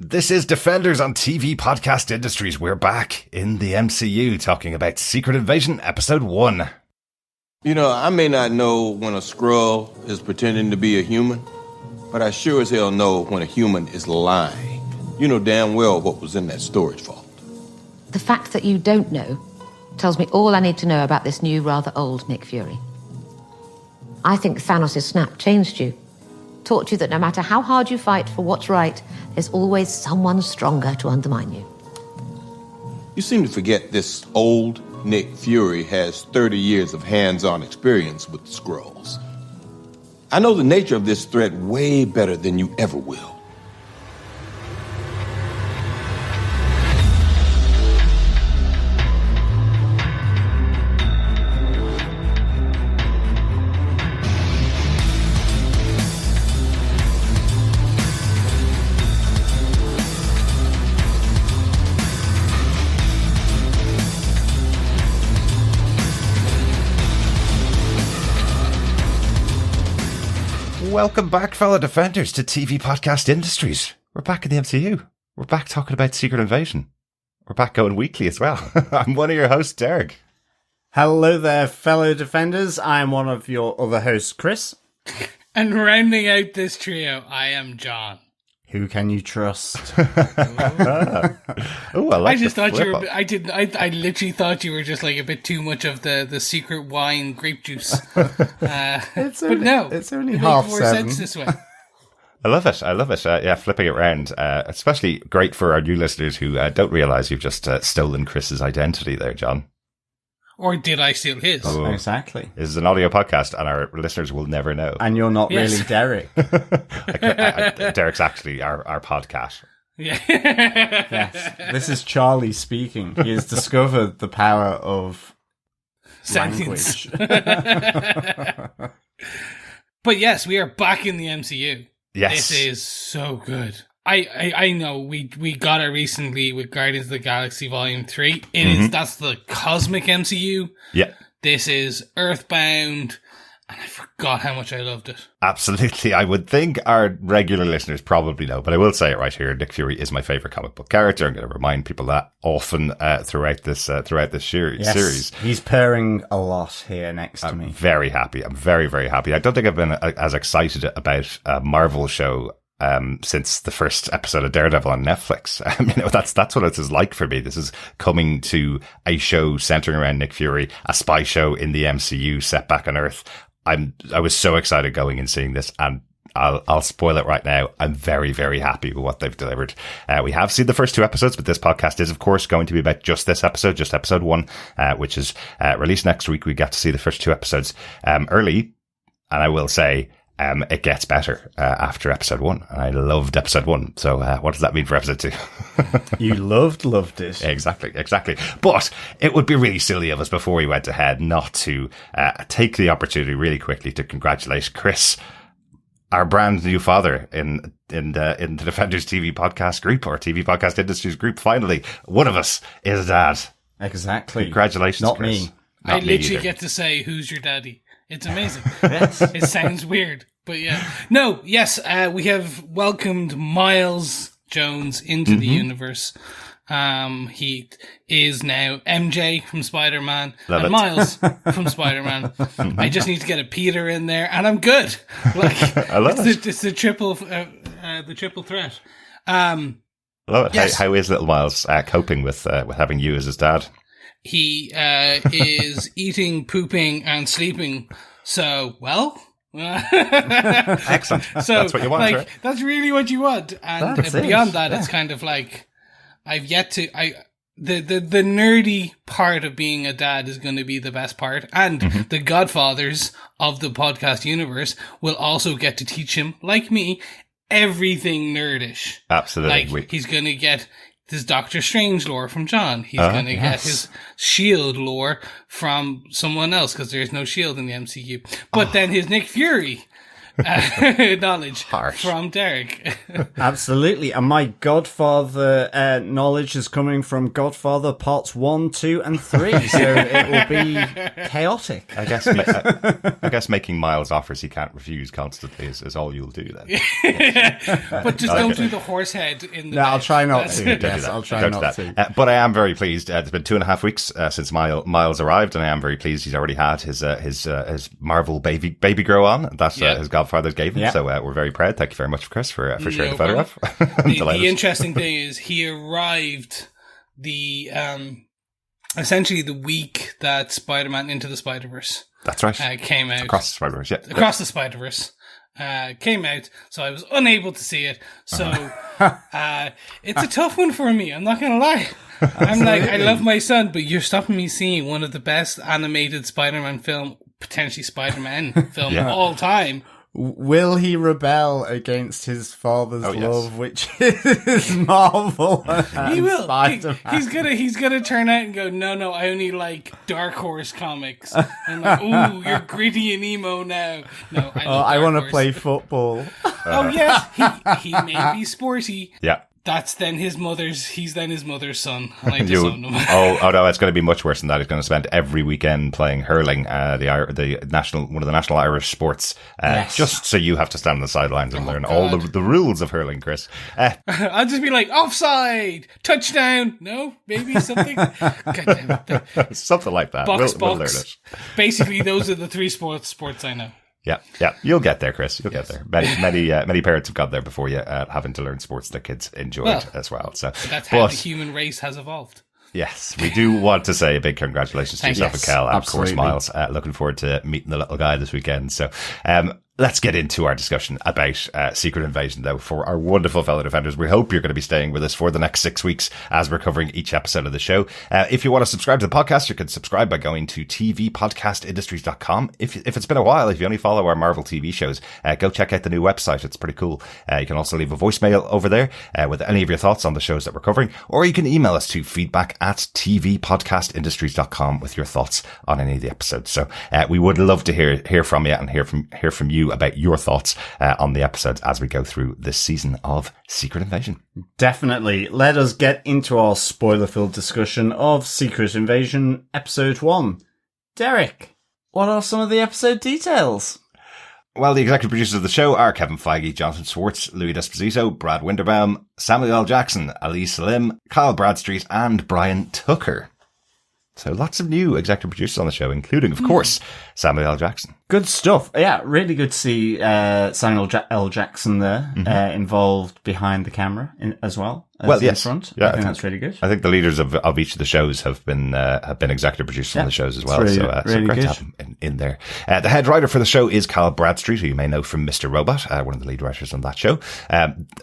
This is Defenders on TV Podcast Industries. We're back in the MCU talking about Secret Invasion Episode 1. You know, I may not know when a Skrull is pretending to be a human, but I sure as hell know when a human is lying. You know damn well what was in that storage vault. The fact that you don't know tells me all I need to know about this new, rather old Nick Fury. I think Thanos' snap changed you. Taught you that no matter how hard you fight for what's right, there's always someone stronger to undermine you. You seem to forget this old Nick Fury has 30 years of hands-on experience with the Skrulls. I know the nature of this threat way better than you ever will. Welcome back, fellow Defenders, to TV Podcast Industries. We're back in the MCU. We're back talking about Secret Invasion. We're back going weekly as well. I'm one of your hosts, Derek. Hello there, fellow Defenders. I'm one of your other hosts, Chris. And rounding out this trio, I am John. Who can you trust? I just thought you were. I literally thought you were just like a bit too much of the secret wine grape juice. But no, it's only it half makes more seven. sense this way. I love it. Yeah, flipping it around. Especially great for our new listeners who don't realise you've just stolen Chris's identity there, John. Or did I steal his? Oh. Exactly. This is an audio podcast, and our listeners will never know. And you're not really Derek. Derek's actually our podcast. Yeah. Yes. This is Charlie speaking. He has discovered the power of Sentience. language. But yes, we are back in the MCU. Yes. This is so good. I know we got it recently with Guardians of the Galaxy Volume 3. That's the cosmic MCU. Yeah. This is Earthbound, and I forgot how much I loved it. Absolutely. I would think our regular listeners probably know, but I will say it right here. Nick Fury is my favourite comic book character. I'm going to remind people that often throughout this series. He's purring a lot here next to me. I'm very happy. I'm very, very happy. I don't think I've been as excited about a Marvel show since the first episode of Daredevil on Netflix. That's what it is like for me. This is coming to a show centering around Nick Fury, a spy show in the MCU set back on Earth. I was so excited going and seeing this, and I'll spoil it right now. I'm very, very happy with what they've delivered. We have seen the first 2 episodes, but this podcast is, of course, going to be about just this episode, just episode 1, which is released next week. We get to see the first 2 episodes early, and I will say, it gets better after episode 1. I loved episode 1. So what does that mean for episode 2? You loved it. Exactly. But it would be really silly of us before we went ahead not to take the opportunity really quickly to congratulate Chris, our brand new father in the Defenders TV podcast group, or TV Podcast Industries group. Finally, one of us is a dad. Exactly. Congratulations, Not Chris. me. I literally get to say, who's your daddy? It's amazing. Yes. It sounds weird, but yeah. No, yes, we have welcomed Miles Jones into the universe. He is now MJ from Spider-Man and Miles from Spider-Man. I just need to get a Peter in there, and I'm good. Like, I love it. It's the triple threat. I love it. Yes. How is little Miles coping with having you as his dad? He is eating, pooping, and sleeping. So, well. Excellent. So, that's what you want, right? That's really what you want. And beyond that, it's kind of like, I've yet to, the nerdy part of being a dad is going to be the best part. And the godfathers of the podcast universe will also get to teach him, like me, everything nerdish. Absolutely. Like, he's going to get his Doctor Strange lore from John. He's going to get his S.H.I.E.L.D. lore from someone else, because there's no S.H.I.E.L.D. in the MCU. But then his Nick Fury knowledge Harsh. from Derek. Absolutely. And my Godfather knowledge is coming from Godfather parts 1, 2, and 3. So it will be chaotic. I guess making Miles offers he can't refuse constantly is all you'll do then. But just don't do the horse head in the No, I'll bed. try not to. Don't do Yes, that. I'll try Don't do not that. to. But I am very pleased. It's been 2.5 weeks since Miles arrived, and I am very pleased he's already had his Marvel baby grow on that his godfather gave him. Yeah. So we're very proud. Thank you very much, Chris, for sharing No the photograph. The interesting thing is he arrived essentially the week that Spider-Man Into the Spider-Verse That's right. came out. Across the Spider-Verse, yeah. Across the Spider-Verse came out, so I was unable to see it. So it's a tough one for me, I'm not going to lie. I'm like, I love my son, but you're stopping me seeing one of the best animated Spider-Man film, potentially Spider-Man film of all time. Will he rebel against his father's yes. love, which is Marvel? He will. Spider-Man? He's gonna turn out and go, no, I only like Dark Horse comics. And I'm like, ooh, you're gritty and emo now. No, I want to play football. Oh yes, he may be sporty. Yeah. He's then his mother's son. I like to own him. Oh no, it's going to be much worse than that. He's going to spend every weekend playing hurling, one of the national Irish sports, just so you have to stand on the sidelines and learn all the rules of hurling, Chris. I'll just be like, offside, touchdown. No, maybe something. God damn it. Something like that. Box. We'll learn it. Basically, those are the three sports I know. Yeah, you'll get there, Chris. You'll get there. Many parents have got there before you, having to learn sports their kids enjoyed as well. So that's how the human race has evolved. Yes, we do want to say a big congratulations to yourself and Kel, and of course Miles. Looking forward to meeting the little guy this weekend. So, let's get into our discussion about Secret Invasion, though, for our wonderful fellow defenders. We hope you're going to be staying with us for the next 6 weeks as we're covering each episode of the show. If you want to subscribe to the podcast, you can subscribe by going to tvpodcastindustries.com. If it's been a while, if you only follow our Marvel TV shows, go check out the new website. It's pretty cool. You can also leave a voicemail over there with any of your thoughts on the shows that we're covering, or you can email us to feedback@tvpodcastindustries.com with your thoughts on any of the episodes. So we would love to hear from you and hear from you about your thoughts on the episodes as we go through this season of Secret Invasion. Definitely. Let us get into our spoiler-filled discussion of Secret Invasion Episode 1. Derek, what are some of the episode details? Well, the executive producers of the show are Kevin Feige, Jonathan Schwartz, Louis D'Esposito, Brad Winderbaum, Samuel L. Jackson, Ali Salim, Kyle Bradstreet, and Brian Tucker. So lots of new executive producers on the show, including, of course, Samuel L. Jackson. Good stuff. Yeah, really good to see Samuel L. Jackson there involved behind the camera as well. In front. Yeah, I think that's really good. I think the leaders of each of the shows have been executive producers on the shows as well. Really, so really great good. to have them in there. The head writer for the show is Kyle Bradstreet, who you may know from Mr. Robot, one of the lead writers on that show.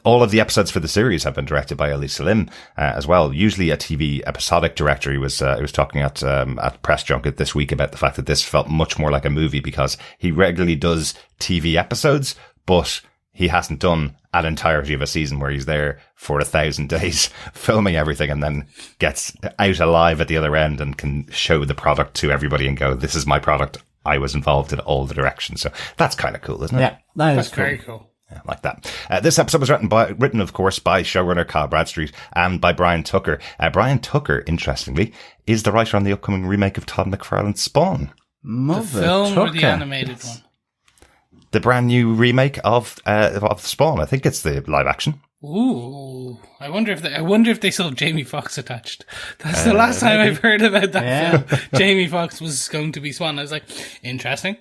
All of the episodes for the series have been directed by Ali Salim as well. Usually a TV episodic director. He was talking at Press Junket this week about the fact that this felt much more like a movie because he regularly does TV episodes, but he hasn't done an entirety of a season where he's there for 1,000 days filming everything and then gets out alive at the other end and can show the product to everybody and go, this is my product. I was involved in all the directions. So that's kind of cool, isn't it? Yeah, that's very cool. Yeah, like that. This episode was written, of course, by showrunner Kyle Bradstreet and by Brian Tucker. Brian Tucker, interestingly, is the writer on the upcoming remake of Todd McFarlane's Spawn. The film or the animated one? The brand new remake of Spawn. I think it's the live action. Ooh, I wonder if they still have Jamie Foxx attached. That's the last time I've heard about that film. Jamie Foxx was going to be Spawn. I was like, interesting.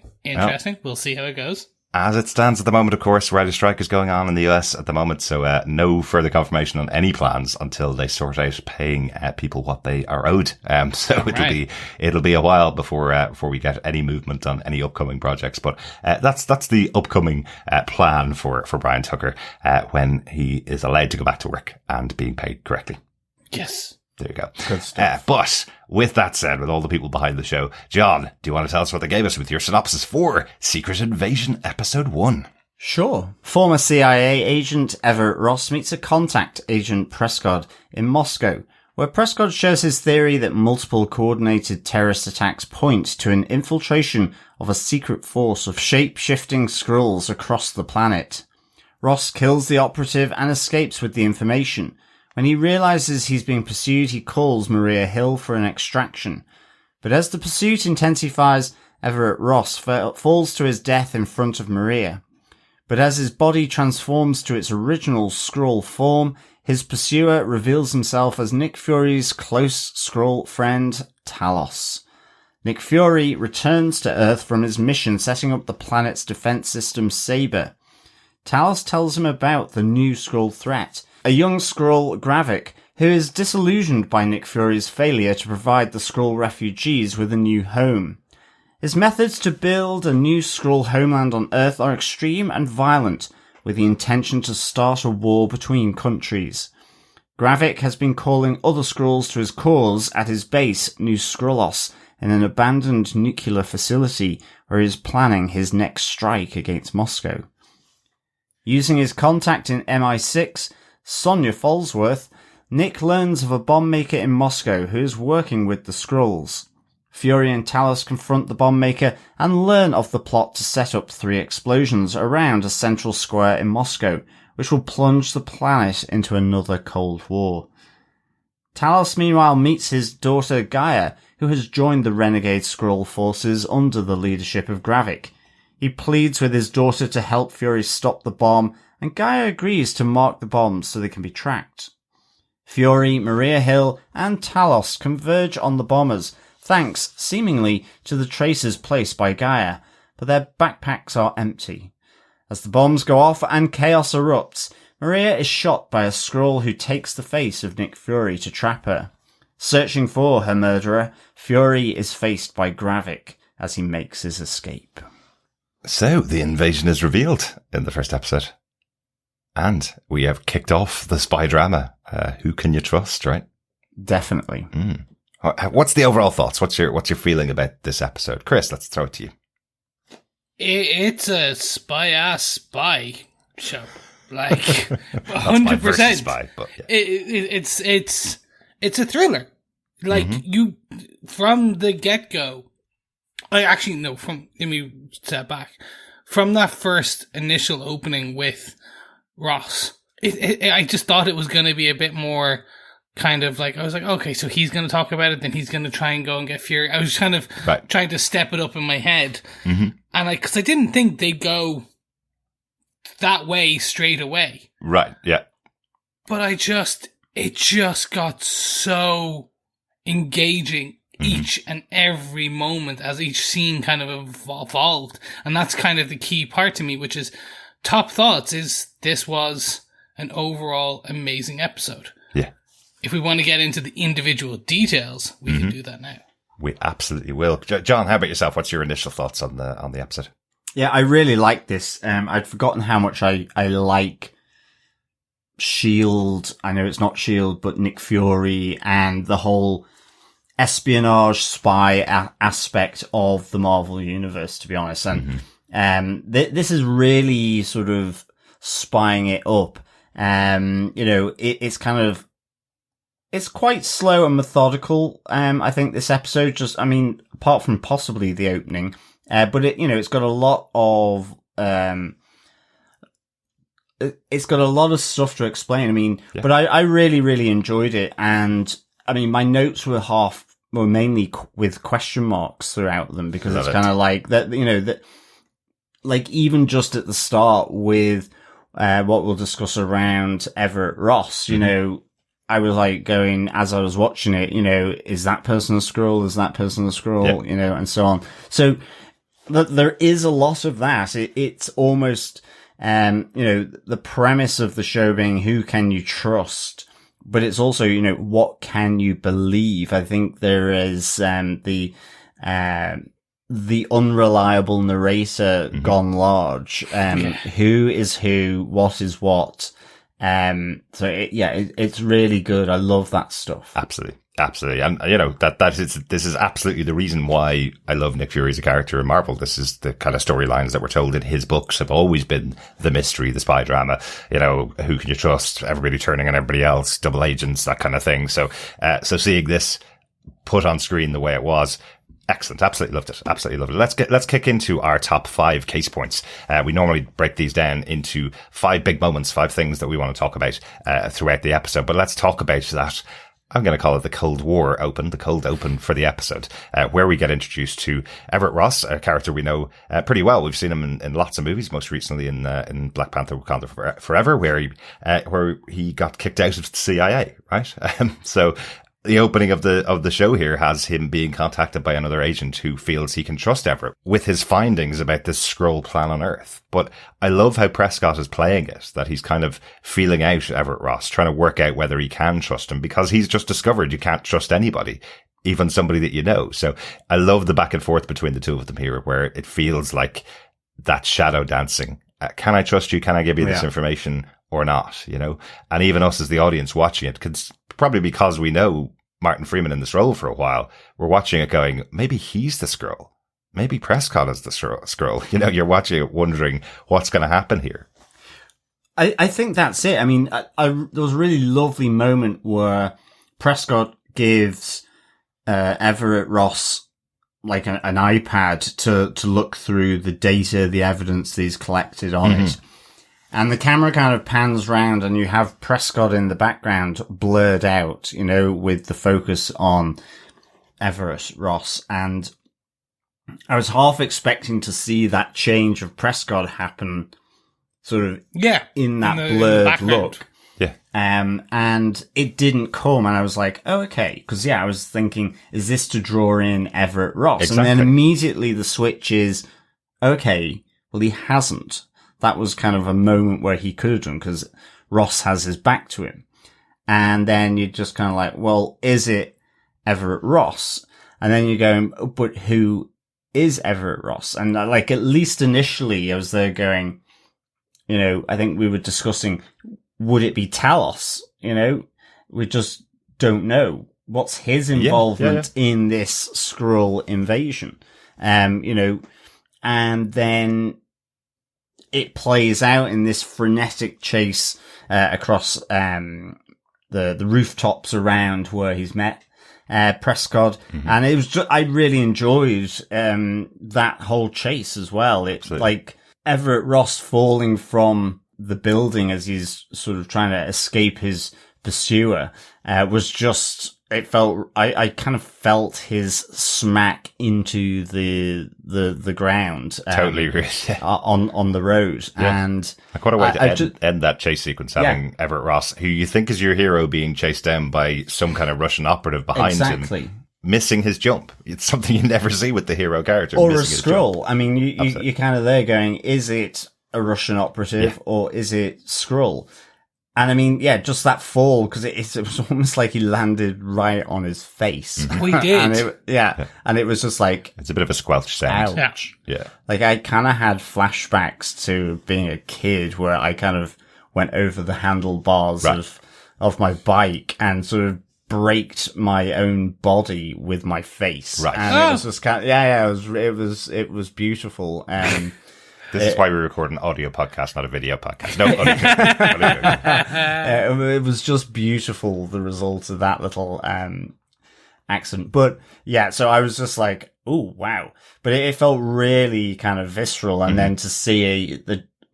We'll see how it goes. As it stands at the moment, of course, writer's strike is going on in the US at the moment, so no further confirmation on any plans until they sort out paying people what they are owed. So it'll be a while before we get any movement on any upcoming projects. But that's the upcoming plan for Brian Tucker when he is allowed to go back to work and being paid correctly. Yes. There you go. Good stuff. But with that said, with all the people behind the show, John, do you want to tell us what they gave us with your synopsis for Secret Invasion Episode 1? Sure. Former CIA agent Everett Ross meets a contact agent Prescod in Moscow where Prescod shares his theory that multiple coordinated terrorist attacks point to an infiltration of a secret force of shape-shifting Skrulls across the planet. Ross kills the operative and escapes with the information. When he realizes he's being pursued, he calls Maria Hill for an extraction. But as the pursuit intensifies, Everett Ross falls to his death in front of Maria. But as his body transforms to its original Skrull form, his pursuer reveals himself as Nick Fury's close Skrull friend, Talos. Nick Fury returns to Earth from his mission setting up the planet's defense system Saber. Talos tells him about the new Skrull threat, a young Skrull, Gravik, who is disillusioned by Nick Fury's failure to provide the Skrull refugees with a new home. His methods to build a new Skrull homeland on Earth are extreme and violent, with the intention to start a war between countries. Gravik has been calling other Skrulls to his cause at his base, New Skrullos, in an abandoned nuclear facility where he is planning his next strike against Moscow. Using his contact in MI6, Sonia Falsworth, Nick learns of a bomb maker in Moscow who is working with the Skrulls. Fury and Talos confront the bomb maker and learn of the plot to set up 3 explosions around a central square in Moscow, which will plunge the planet into another Cold War. Talos meanwhile meets his daughter Gaia, who has joined the renegade Skrull forces under the leadership of Gravik. He pleads with his daughter to help Fury stop the bomb, and Gaia agrees to mark the bombs so they can be tracked. Fury, Maria Hill, and Talos converge on the bombers, thanks, seemingly, to the tracers placed by Gaia, but their backpacks are empty. As the bombs go off and chaos erupts, Maria is shot by a Skrull who takes the face of Nick Fury to trap her. Searching for her murderer, Fury is faced by Gravik as he makes his escape. So, the invasion is revealed in the first episode. And we have kicked off the spy drama. Who can you trust, right? Definitely. What's the overall thoughts? What's your feeling about this episode? Chris, let's throw it to you. It's a spy show. Like, 100%. Spy, but yeah. It's a thriller. Like, you, from the get-go, let me step back. From that first initial opening with Ross, I just thought it was going to be a bit more kind of like, I was like, okay, so he's going to talk about it, then he's going to try and go and get Fury. I was kind of trying to step it up in my head. And because I didn't think they'd go that way straight away. Right, yeah. But it just got so engaging each and every moment as each scene kind of evolved. And that's kind of the key part to me, which is top thoughts is this was an overall amazing episode. Yeah. If we want to get into the individual details, we can do that now. We absolutely will. John, how about yourself? What's your initial thoughts on the episode? Yeah, I really like this. I'd forgotten how much I like S.H.I.E.L.D. I know it's not S.H.I.E.L.D., but Nick Fury and the whole espionage spy aspect of the Marvel Universe, to be honest. And this is really sort of spying it up. It's kind of, it's quite slow and methodical. I think this episode apart from possibly the opening, but it's got a lot of, it's got a lot of stuff to explain. But I really, really enjoyed it. And my notes were mainly with question marks throughout them, because it's kind of like that, like even just at the start with, what we'll discuss around Everett Ross, I was like going, as I was watching it, is that person a Skrull? Is that person a Skrull? Yep. And so on. So there is a lot of that. It's almost, the premise of the show being who can you trust? But it's also, what can you believe? I think there is, the unreliable narrator gone large. Who is who? What is what? It's really good. I love that stuff. Absolutely. And, this is absolutely the reason why I love Nick Fury as a character in Marvel. This is the kind of storylines that were told in his books have always been the mystery, the spy drama, who can you trust, everybody turning on everybody else, double agents, that kind of thing. So seeing this put on screen the way it was, excellent. Absolutely loved it. Let's kick into our top 5 case points. We normally break these down into 5 big moments, 5 things that we want to talk about, throughout the episode, but let's talk about that. I'm going to call it the Cold War open, the cold open for the episode, where we get introduced to Everett Ross, a character we know pretty well. We've seen him in lots of movies, most recently in Black Panther: Wakanda Forever, where he got kicked out of the CIA, right? So the opening of the show here has him being contacted by another agent who feels he can trust Everett with his findings about this Skrull plan on Earth. But I love how Prescod is playing it, that he's kind of feeling out Everett Ross, trying to work out whether he can trust him, because he's just discovered you can't trust anybody, even somebody that you know. So I love the back and forth between the two of them here, where it feels like that shadow dancing. Can I trust you? Can I give you this information or not? And even us as the audience watching it, probably because we know Martin Freeman in this role for a while, we're watching it going, maybe he's the Skrull. Maybe Prescod is the Skrull. You're watching it wondering what's going to happen here. I think that's it. I mean, there was a really lovely moment where Prescod gives Everett Ross like an iPad to look through the data, the evidence that he's collected on it. And the camera kind of pans round and you have Prescod in the background blurred out, with the focus on Everett Ross. And I was half expecting to see that change of Prescod happen sort of in that blurred look. Yeah. And it didn't come. And I was like, oh, okay. Cause I was thinking, is this to draw in Everett Ross? Exactly. And then immediately the switch is, okay, well, he hasn't. That was kind of a moment where he could have done, because Ross has his back to him. And then you're just kind of like, well, is it Everett Ross? And then you're going, oh, but who is Everett Ross? And like, at least initially I was there going, I think we were discussing, would it be Talos? We just don't know. What's his involvement in this Skrull invasion? And then it plays out in this frenetic chase across the rooftops around where he's met Prescod, and it was I really enjoyed that whole chase as well. It's like Everett Ross falling from the building as he's sort of trying to escape his pursuer was just. It felt, I kind of felt his smack into the ground. Totally agree. On the road. Yeah. And like, what a way to end that chase sequence, having Everett Ross, who you think is your hero, being chased down by some kind of Russian operative behind him. Missing his jump. It's something you never see with the hero character. Or a Skrull. I mean, you're kind of there going, is it a Russian operative or is it Skrull? And I mean, just that fall, because it was almost like he landed right on his face. We did. And it was just like... It's a bit of a squelch sound. Ouch. Yeah. Like, I kind of had flashbacks to being a kid where I kind of went over the handlebars of my bike and sort of braked my own body with my face. Right. And it was just kind of, it was beautiful. This is why we record an audio podcast, not a video podcast. No, audio. It was just beautiful, the result of that little accident. But so I was just like, oh, wow. But it felt really kind of visceral. And then to see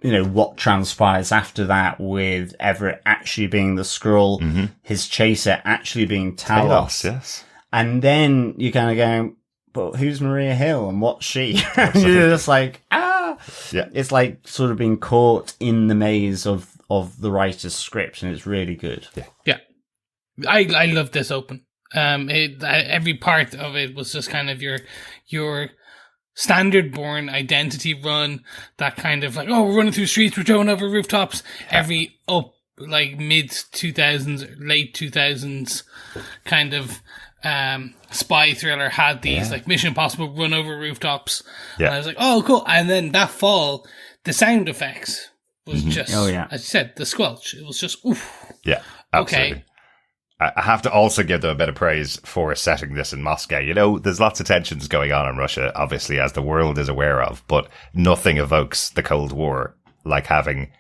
what transpires after that, with Everett actually being the Skrull, his chaser actually being Talos. Yes. And then you kind of go, but who's Maria Hill and what's she? You're just like, yeah. It's like sort of being caught in the maze of the writer's script, and it's really good. Yeah. I love this open. Every part of it was just kind of your standard Bourne identity run, that kind of like, oh, we're running through streets, we're jumping over rooftops. Every like mid 2000s, late 2000s kind of spy thriller had these like Mission Impossible run over rooftops. And I was like, oh, cool. And then that fall, the sound effects was just, as I said, the squelch. It was just, oof. Yeah, absolutely. Okay. I have to also give them a bit of praise for setting this in Moscow. You know, there's lots of tensions going on in Russia, obviously, as the world is aware of, but nothing evokes the Cold War like having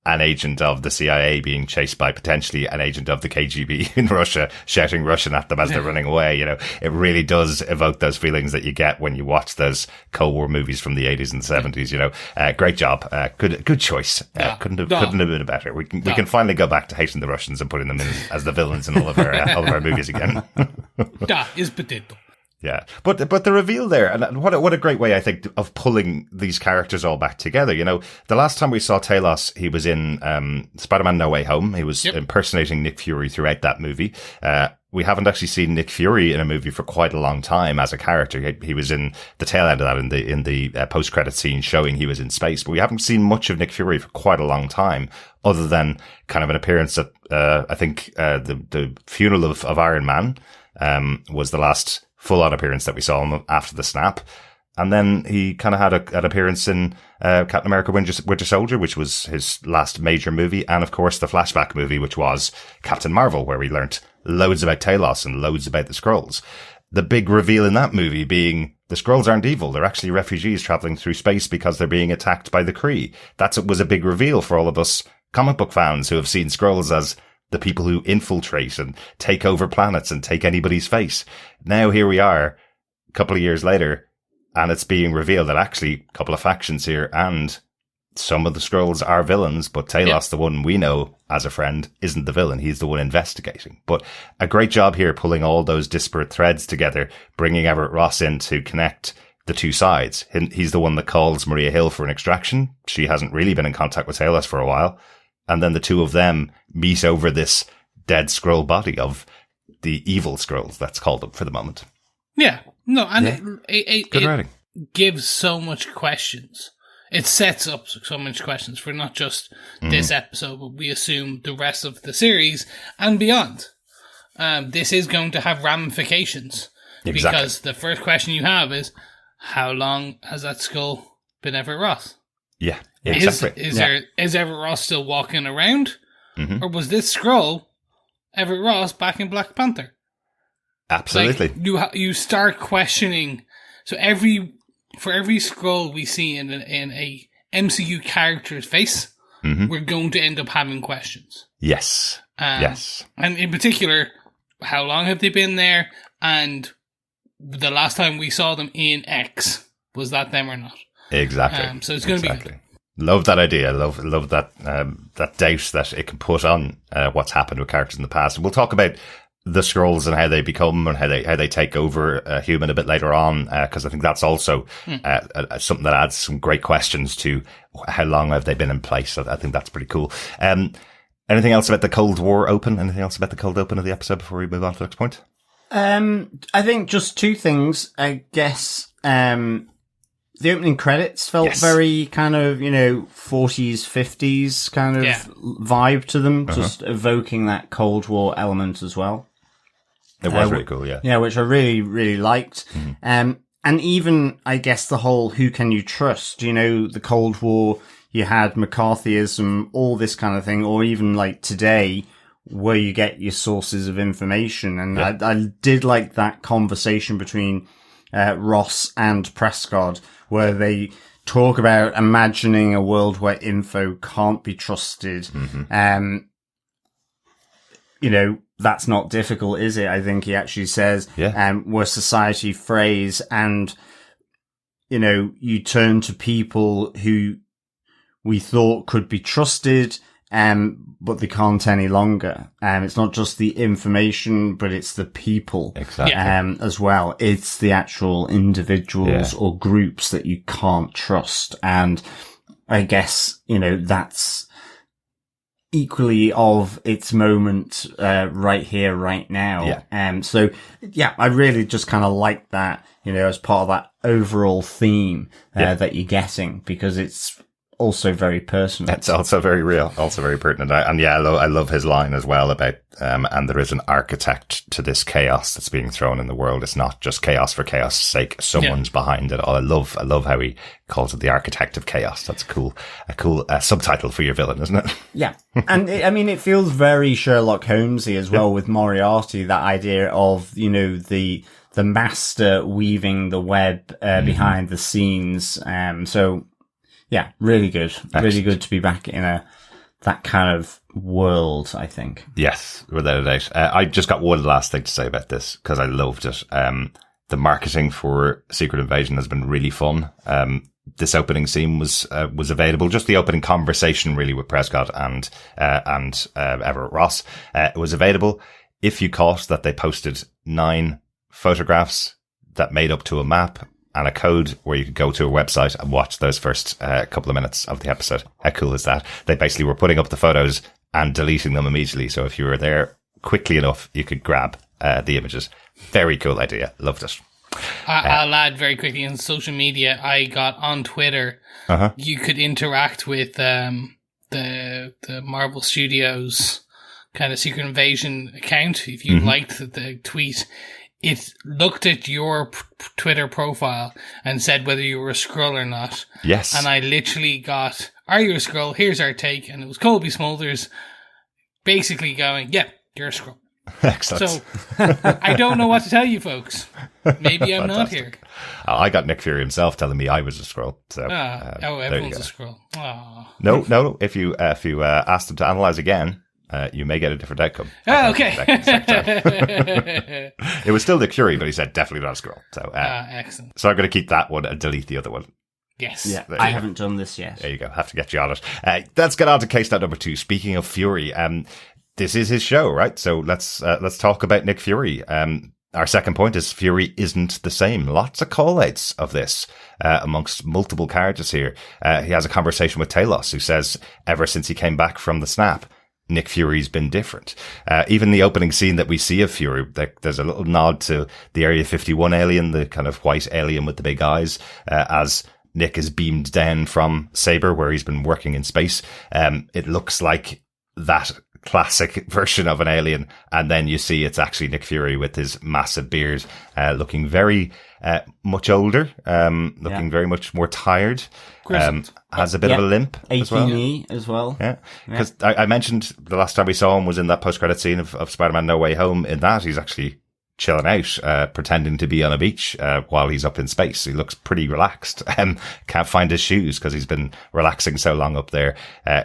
an agent of the CIA being chased by potentially an agent of the KGB in Russia, shouting Russian at them as they're running away. You know, it really does evoke those feelings that you get when you watch those Cold War movies from the 80s and 70s. You know, great job. Good choice. Couldn't have been better. We can finally go back to hating the Russians and putting them in as the villains in all of our movies again. Da is potato. Yeah, but the reveal there, and what a great way, I think, of pulling these characters all back together. You know, the last time we saw Talos, he was in Spider-Man No Way Home. He was impersonating Nick Fury throughout that movie. We haven't actually seen Nick Fury in a movie for quite a long time as a character. He was in the tail end of that in the post-credit scene showing he was in space, but we haven't seen much of Nick Fury for quite a long time, other than kind of an appearance at I think the funeral of Iron Man was the last full-on appearance that we saw him after the snap. And then he kind of had an appearance in Captain America Winter Soldier, which was his last major movie. And, of course, the flashback movie, which was Captain Marvel, where we learnt loads about Talos and loads about the Skrulls. The big reveal in that movie being the Skrulls aren't evil. They're actually refugees traveling through space because they're being attacked by the Kree. Was a big reveal for all of us comic book fans who have seen Skrulls as the people who infiltrate and take over planets and take anybody's face. Now here we are, a couple of years later, and it's being revealed that actually a couple of factions here and some of the Skrulls are villains, but Talos, the one we know as a friend, isn't the villain. He's the one investigating. But a great job here pulling all those disparate threads together, bringing Everett Ross in to connect the two sides. He's the one that calls Maria Hill for an extraction. She hasn't really been in contact with Talos for a while. And then the two of them meet over this dead Skrull body of the evil Skrulls, let's call them for the moment. Yeah. No, and good writing. Gives so much questions. It sets up so much questions for not just this episode, but we assume the rest of the series and beyond. This is going to have ramifications. Exactly. Because the first question you have is, how long has that skull been Everett Ross? Yeah. Exactly. Is Everett Ross still walking around? Mm-hmm. Or was this Skrull Everett Ross back in Black Panther? Absolutely. Like, you start questioning. So for every Skrull we see in a MCU character's face, we're going to end up having questions. Yes. Yes. And in particular, how long have they been there? And the last time we saw them in X, was that them or not? Exactly. So it's going to be. Love that idea. Love that that doubt that it can put on what's happened with characters in the past. And we'll talk about the Skrulls and how they become and how they take over a human a bit later on, because I think that's also something that adds some great questions to how long have they been in place. I think that's pretty cool. Anything else about the Cold War open? Anything else about the cold open of the episode before we move on to the next point? I think just two things. I guess the opening credits felt very kind of, 40s, 50s kind of vibe to them, just evoking that Cold War element as well. It was really cool, yeah. Yeah, which I really, really liked. And even, I guess, the whole who can you trust? The Cold War, you had McCarthyism, all this kind of thing, or even like today, where you get your sources of information. And I did like that conversation between Ross and Prescod, where they talk about imagining a world where info can't be trusted. That's not difficult, is it? I think he actually says, where society frays and, you turn to people who we thought could be trusted, but they can't any longer. It's not just the information, but it's the people as well. It's the actual individuals or groups that you can't trust. And I guess, that's equally of its moment right here, right now. I really just kind of like that, as part of that overall theme that you're getting, because it's also very personal. It's also very real, also very pertinent. And yeah, I love his line as well about, and there is an architect to this chaos that's being thrown in the world. It's not just chaos for chaos' sake. Someone's behind it. I love how he calls it the architect of chaos. That's cool. A cool subtitle for your villain, isn't it? Yeah. And it feels very Sherlock Holmesy as well with Moriarty, that idea of, the master weaving the web behind the scenes. So yeah, really good. Excellent. Really good to be back in that kind of world, I think. Yes, without a doubt. I just got one last thing to say about this because I loved it. The marketing for Secret Invasion has been really fun. This opening scene was available, just the opening conversation really with Prescod and Everett Ross. It was available. If you caught that they posted 9 photographs that made up to a map and a code where you could go to a website and watch those first couple of minutes of the episode. How cool is that? They basically were putting up the photos and deleting them immediately. So if you were there quickly enough, you could grab the images. Very cool idea. Loved it. I'll add very quickly on social media, I got on Twitter. You could interact with the Marvel Studios kind of Secret Invasion account. If you liked the tweet, it looked at your Twitter profile and said whether you were a Skrull or not. Yes. And I literally got, are you a Skrull? Here's our take. And it was Colby Smulders basically going, yeah, you're a Skrull. Excellent. So I don't know what to tell you folks. Maybe I'm not here. I got Nick Fury himself telling me I was a Skrull. So everyone's a Skrull. Oh. No. If you asked him to analyze again, you may get a different outcome. Oh, okay. It was still Nick Fury, but he said definitely not a Skrull. So excellent. So I'm going to keep that one and delete the other one. Yes. Yeah, I haven't done this yet. There you go. Have to get you on it. Let's get on to case note number 2. Speaking of Fury, this is his show, right? So let's talk about Nick Fury. Our second point is Fury isn't the same. Lots of call-outs of this amongst multiple characters here. He has a conversation with Talos, who says ever since he came back from the snap, Nick Fury's been different. Even the opening scene that we see of Fury, there's a little nod to the Area 51 alien, the kind of white alien with the big eyes, as Nick is beamed down from Saber, where he's been working in space. It looks like that classic version of an alien, and then you see it's actually Nick Fury with his massive beard, looking very much older, very much more tired, has a bit of a limp as well. 18E as well. Yeah, because I mentioned the last time we saw him was in that post-credit scene of Spider-Man No Way Home. In that, he's actually chilling out, pretending to be on a beach while he's up in space. He looks pretty relaxed. Can't find his shoes because he's been relaxing so long up there.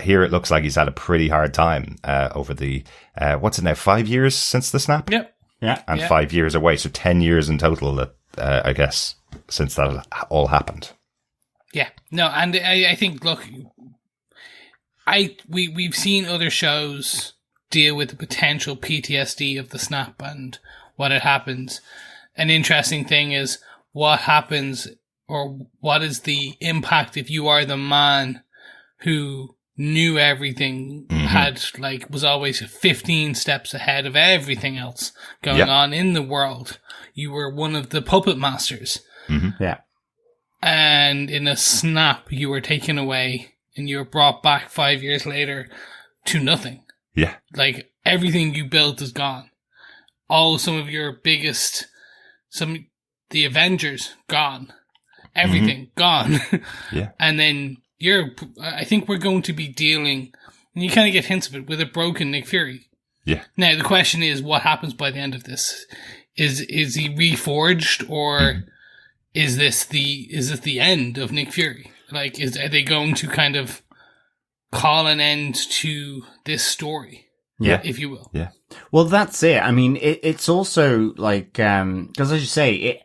Here it looks like he's had a pretty hard time over the what's it now, 5 years since the snap? Yep. Yeah. And 5 years away, so 10 years in total that I guess since that all happened. Yeah. No, and I think, look, we've seen other shows deal with the potential PTSD of the snap and what it happens. An interesting thing is what happens, or what is the impact if you are the man who knew everything, was always 15 steps ahead of everything else going on in the world. You were one of the puppet masters. Yeah. And in a snap, you were taken away and you were brought back 5 years later to nothing. Yeah. Like, everything you built is gone. Some of your biggest, the Avengers, gone. Everything, gone. Yeah. And then I think we're going to be dealing, and you kind of get hints of it, with a broken Nick Fury. Yeah. Now, the question is, what happens by the end of this? Is he reforged, or is this the end of Nick Fury? Like, are they going to kind of call an end to this story? Yeah. If you will. Yeah. Well, that's it. I mean, it's also like, because as you say,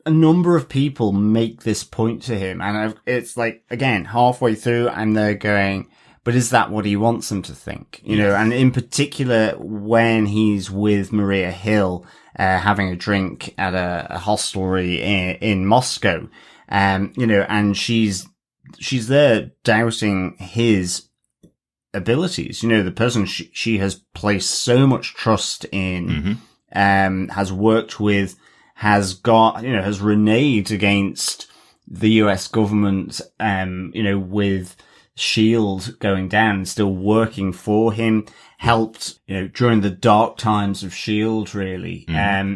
a number of people make this point to him, and it's like, again, halfway through, and they're going, but is that what he wants them to think? You know, and in particular, when he's with Maria Hill, having a drink at a hostelry in Moscow, and she's there doubting his abilities. You know, the person she has placed so much trust in, has worked with, has reneged against the US government, with S.H.I.E.L.D. going down and still working for him, helped, during the dark times of S.H.I.E.L.D. really.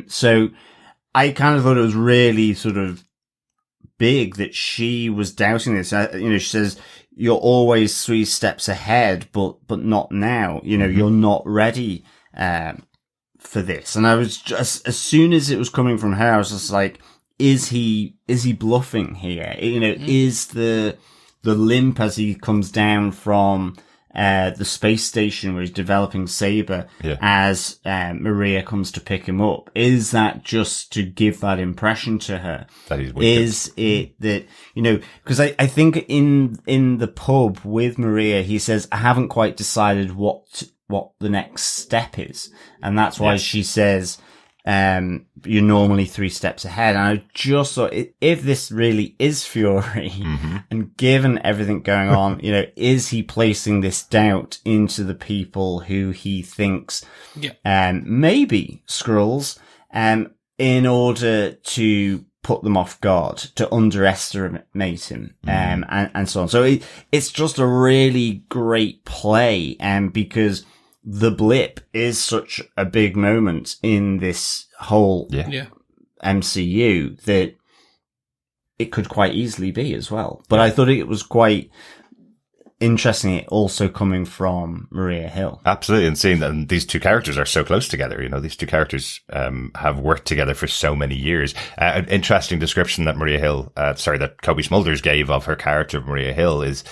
So I kind of thought it was really sort of big that she was doubting this. She says, "You're always 3 steps ahead, but not now. You're not ready for this." And I was just, as soon as it was coming from her, I was just like, is he bluffing here? Is the limp as he comes down from the space station where he's developing Saber as Maria comes to pick him up, is that just to give that impression to her? That he's wicked. Is it that, because I think in the pub with Maria, he says, "I haven't quite decided what the next step is." And that's why she says, you're normally 3 steps ahead. And I just thought, if this really is Fury, and given everything going on, is he placing this doubt into the people who he thinks, maybe Skrulls, in order to put them off guard, to underestimate him, and so on. So it's just a really great play, because the blip is such a big moment in this whole MCU that it could quite easily be as well. But I thought it was quite interesting, it also coming from Maria Hill. Absolutely, and seeing that these two characters are so close together. These two characters have worked together for so many years. An interesting description that that Kobe Smulders gave of her character, Maria Hill, is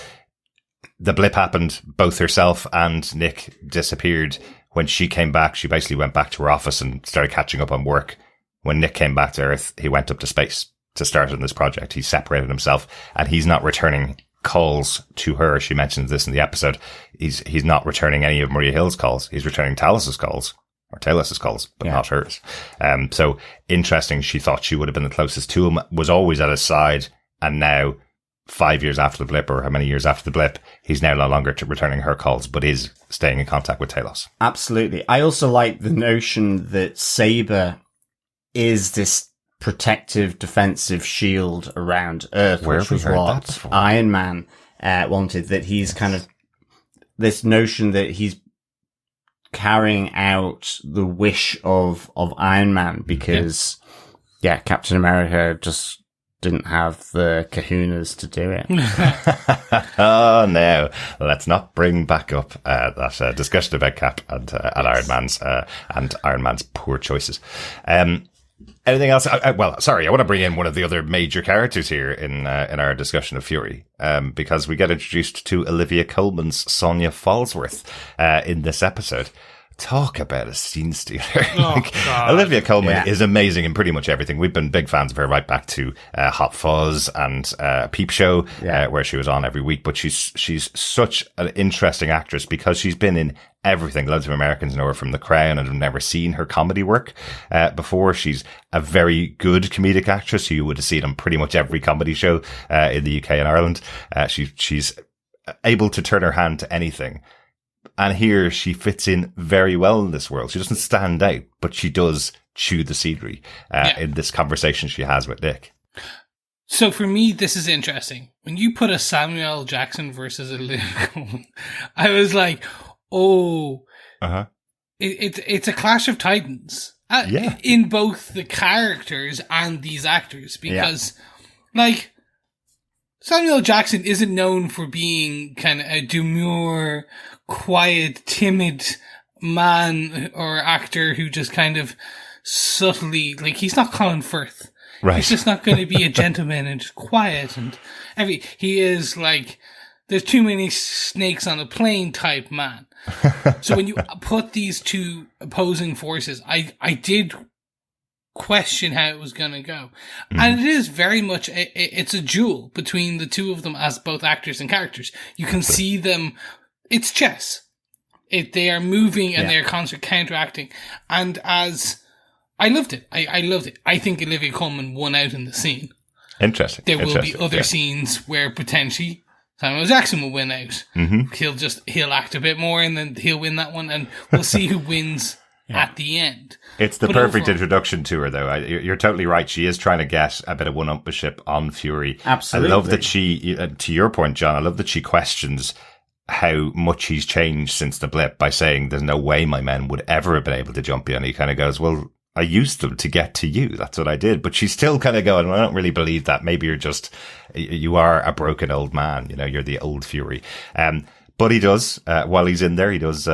the blip happened, both herself and Nick disappeared. When she came back, she basically went back to her office and started catching up on work. When Nick came back to Earth, he went up to space to start on this project. He separated himself, and he's not returning calls to her. She mentions this in the episode. He's not returning any of Maria Hill's calls. He's returning Talos's calls, but not hers. So interesting. She thought she would have been the closest to him, was always at his side, and now 5 years after the blip, or how many years after the blip, he's now no longer returning her calls, but is staying in contact with Talos. Absolutely. I also like the notion that Saber is this protective, defensive shield around Earth, which was what Iron Man wanted, that he's kind of this notion that he's carrying out the wish of Iron Man, because Captain America just didn't have the kahunas to do it. Oh no, let's not bring back up that discussion about Cap and Iron Man's poor choices. Anything else? I want to bring in one of the other major characters here in our discussion of Fury, because we get introduced to Olivia Colman's Sonya Falsworth in this episode. Talk about a scene stealer. Olivia Colman is amazing in pretty much everything. We've been big fans of her right back to Hot Fuzz and Peep Show, where she was on every week. But she's such an interesting actress because she's been in everything. Loads of Americans know her from The Crown and have never seen her comedy work before. She's a very good comedic actress who you would have seen on pretty much every comedy show in the UK and Ireland. She's able to turn her hand to anything. And here she fits in very well in this world. She doesn't stand out, but she does chew the scenery in this conversation she has with Nick. So for me, this is interesting. When you put a Samuel Jackson versus a Luke, I was like, it's a clash of titans in both the characters and these actors, because Samuel Jackson isn't known for being kind of a demure, quiet, timid man or actor who just kind of subtly, he's not Colin Firth. Right. He's just not going to be a gentleman and just quiet and he is there's too many snakes on a plane type man. So when you put these two opposing forces, I did question how it was going to go. And it is very much, it's a duel between the two of them as both actors and characters. You can see them. It's chess. They are moving and they're counteracting. And I loved it. I loved it. I think Olivia Colman won out in the scene. Interesting. There will be other scenes where potentially Samuel Jackson will win out. Mm-hmm. He'll act a bit more and then he'll win that one. And we'll see who wins at the end. It's the perfect introduction to her, though. You're totally right. She is trying to get a bit of one-upmanship on Fury. Absolutely. I love that she, to your point, John, I love that she questions how much he's changed since the blip by saying there's no way my men would ever have been able to jump you. And he kind of goes, well, I used them to get to you. That's what I did. But she's still kind of going, well, I don't really believe that. Maybe you are a broken old man. You know, you're the old Fury. But he does, while he's in there, he does,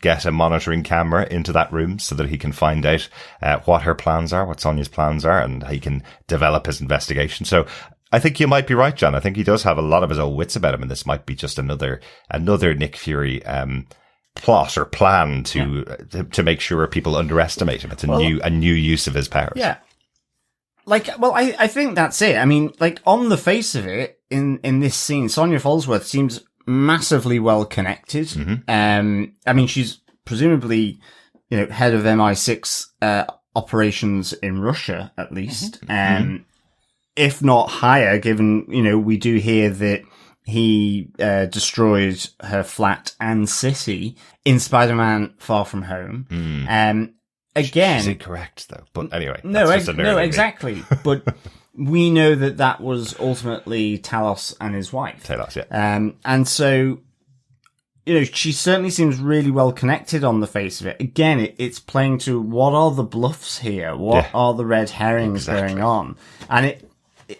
get a monitoring camera into that room so that he can find out, what her plans are, what Sonya's plans are, and he can develop his investigation. So I think you might be right, John. I think he does have a lot of his own wits about him, and this might be just another Nick Fury, plot or plan to make sure people underestimate him. It's a new use of his powers. Yeah. I think that's it. I mean, on the face of it, in this scene, Sonya Falsworth seems massively well connected. Mm-hmm. I mean, she's presumably, head of MI6 operations in Russia, at least. Mm-hmm. If not higher, given, we do hear that he destroyed her flat and city in Spider-Man Far From Home. Again, she's incorrect though. But anyway, no, exactly. But we know that was ultimately Talos and his wife. Talos, yeah. And so, she certainly seems really well connected on the face of it. Again, it's playing to what are the bluffs here? What are the red herrings going on? And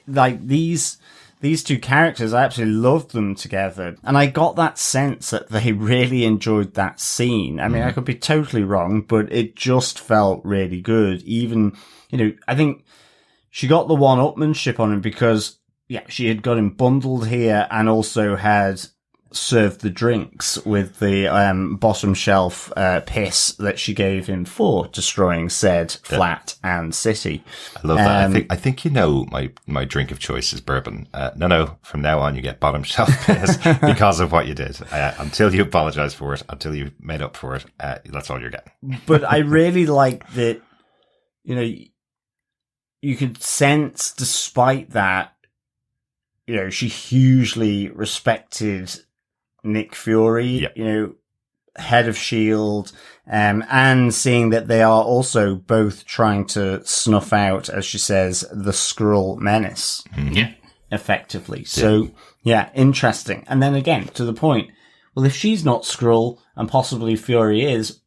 these two characters, I absolutely loved them together. And I got that sense that they really enjoyed that scene. I mean, I could be totally wrong, but it just felt really good. Even, I think she got the one-upmanship on him because, she had got him bundled here and also had served the drinks with the bottom shelf piss that she gave him for destroying said flat and city. I love that. I think my drink of choice is bourbon. No, from now on you get bottom shelf piss because of what you did. Until you apologize for it, until you made up for it, that's all you're getting. But I really like that, you could sense, despite that, she hugely respected Nick Fury, head of S.H.I.E.L.D., and seeing that they are also both trying to snuff out, as she says, the Skrull menace. Yeah. Effectively. So, interesting. And then again, to the point, well, if she's not Skrull and possibly Fury is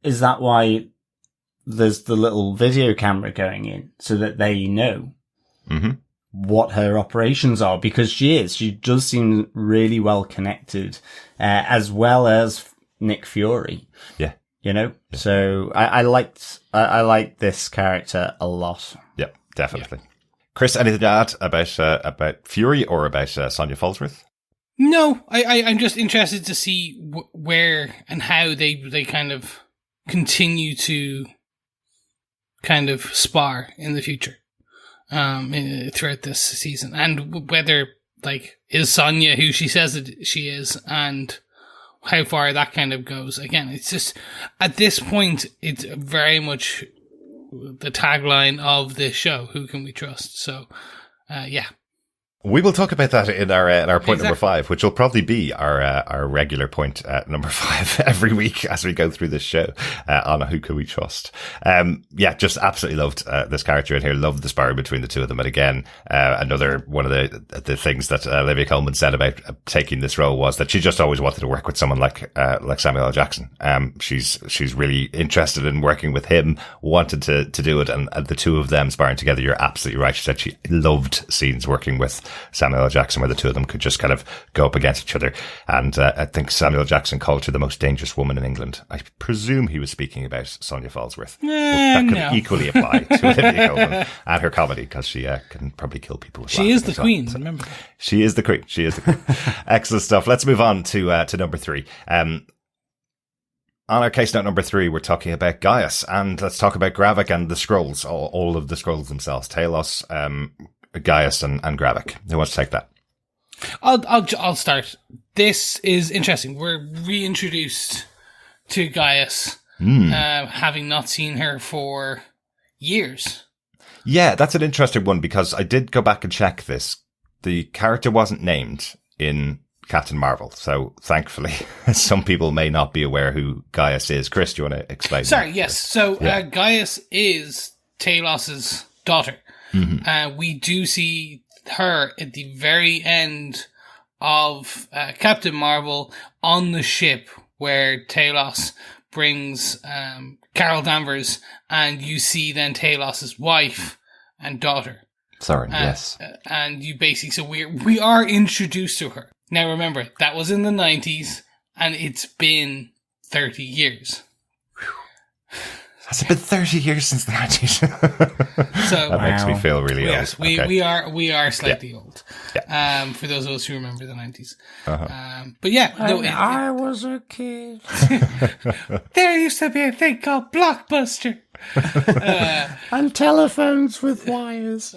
that why there's the little video camera going in so that they know? Mm-hmm. What her operations are, because she does seem really well connected, as well as Nick Fury. Yeah. So I liked this character a lot. Yeah, definitely. Yeah. Chris, anything to add about Fury or about Sonya Falsworth? No, I'm just interested to see where and how they kind of continue to kind of spar in the future. Throughout this season, and whether is Sonya who she says that she is, and how far that kind of goes. Again, it's just at this point, it's very much the tagline of this show: "Who can we trust?" So, We will talk about that in our point number 5, which will probably be our regular point number 5 every week as we go through this show on Who Can We Trust. Just absolutely loved this character in here. Loved the sparring between the two of them. And again, another one of the things that Olivia Colman said about taking this role was that she just always wanted to work with someone like Samuel L. Jackson. She's really interested in working with him, wanted to do it, and the two of them sparring together. You're absolutely right. She said she loved scenes working with Samuel L. Jackson where the two of them could just kind of go up against each other. And I think Samuel L. Jackson called her the most dangerous woman in England. I presume he was speaking about Sonya Falsworth. That could equally apply to Olivia Colman and her comedy, because she can probably kill people with She is the queen, so remember. She is the queen. Excellent stuff. Let's move on to number 3. On our case note number 3, we're talking about Gaius, and let's talk about Gravik and the Skrulls, all of the Skrulls themselves. Talos, Gaius and Gravik. Who wants to take that? I'll start. This is interesting. We're reintroduced to Gaius, having not seen her for years. Yeah, that's an interesting one, because I did go back and check this. The character wasn't named in Captain Marvel. So thankfully, some people may not be aware who Gaius is. Chris, do you want to explain? Sorry, yes. So Gaius is Talos's daughter. We do see her at the very end of Captain Marvel on the ship where Talos brings Carol Danvers, and you see then Talos's wife and daughter. Sorry, yes. And you basically, so we are introduced to her. Now remember, that was in the 90s, and it's been 30 years. Has it been 30 years since the 90s? So that makes me feel really old. Yes, we are slightly old. Yeah. For those of us who remember the 90s. But yeah, I was a kid. There used to be a thing called Blockbuster. And telephones with wires.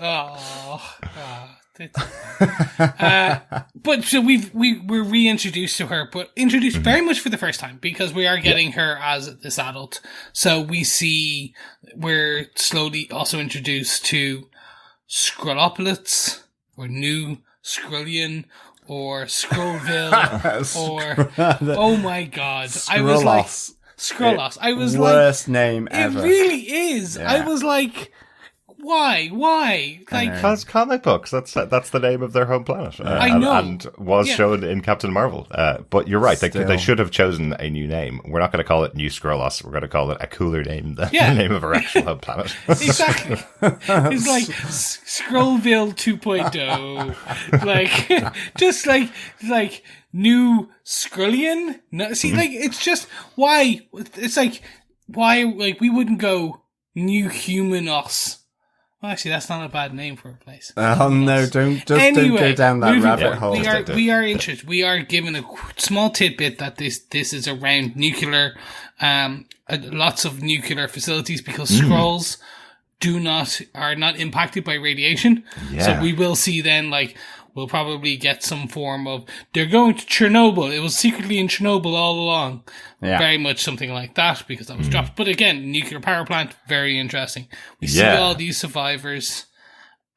But so we're reintroduced to her, but introduced very much for the first time because we are getting her as this adult. So we're slowly also introduced to Skrullopolis or New Skrullian or Skrullville or oh my god, I was like Skrullos. I was like worst name ever. It really is. Yeah. I was like, why? Like, because comic books. That's the name of their home planet. I know, and was shown in Captain Marvel. But you're right. They should have chosen a new name. We're not going to call it New Skrullos. We're going to call it a cooler name than the name of our actual home planet. Exactly. It's like Skrullville 2.0. Like, just like New Skrullian. No, see, like, it's just why. It's like why. Like, we wouldn't go New Humanos. Well, actually, that's not a bad name for a place. Oh no! Don't go down that rabbit hole. We are interested. We are given a small tidbit that this is around nuclear, lots of nuclear facilities because Skrulls are not impacted by radiation. Yeah. So we will see then, like, we'll probably get some form of, they're going to Chernobyl. It was secretly in Chernobyl all along. Yeah. Very much something like that because that was dropped. But again, nuclear power plant, very interesting. We see all these survivors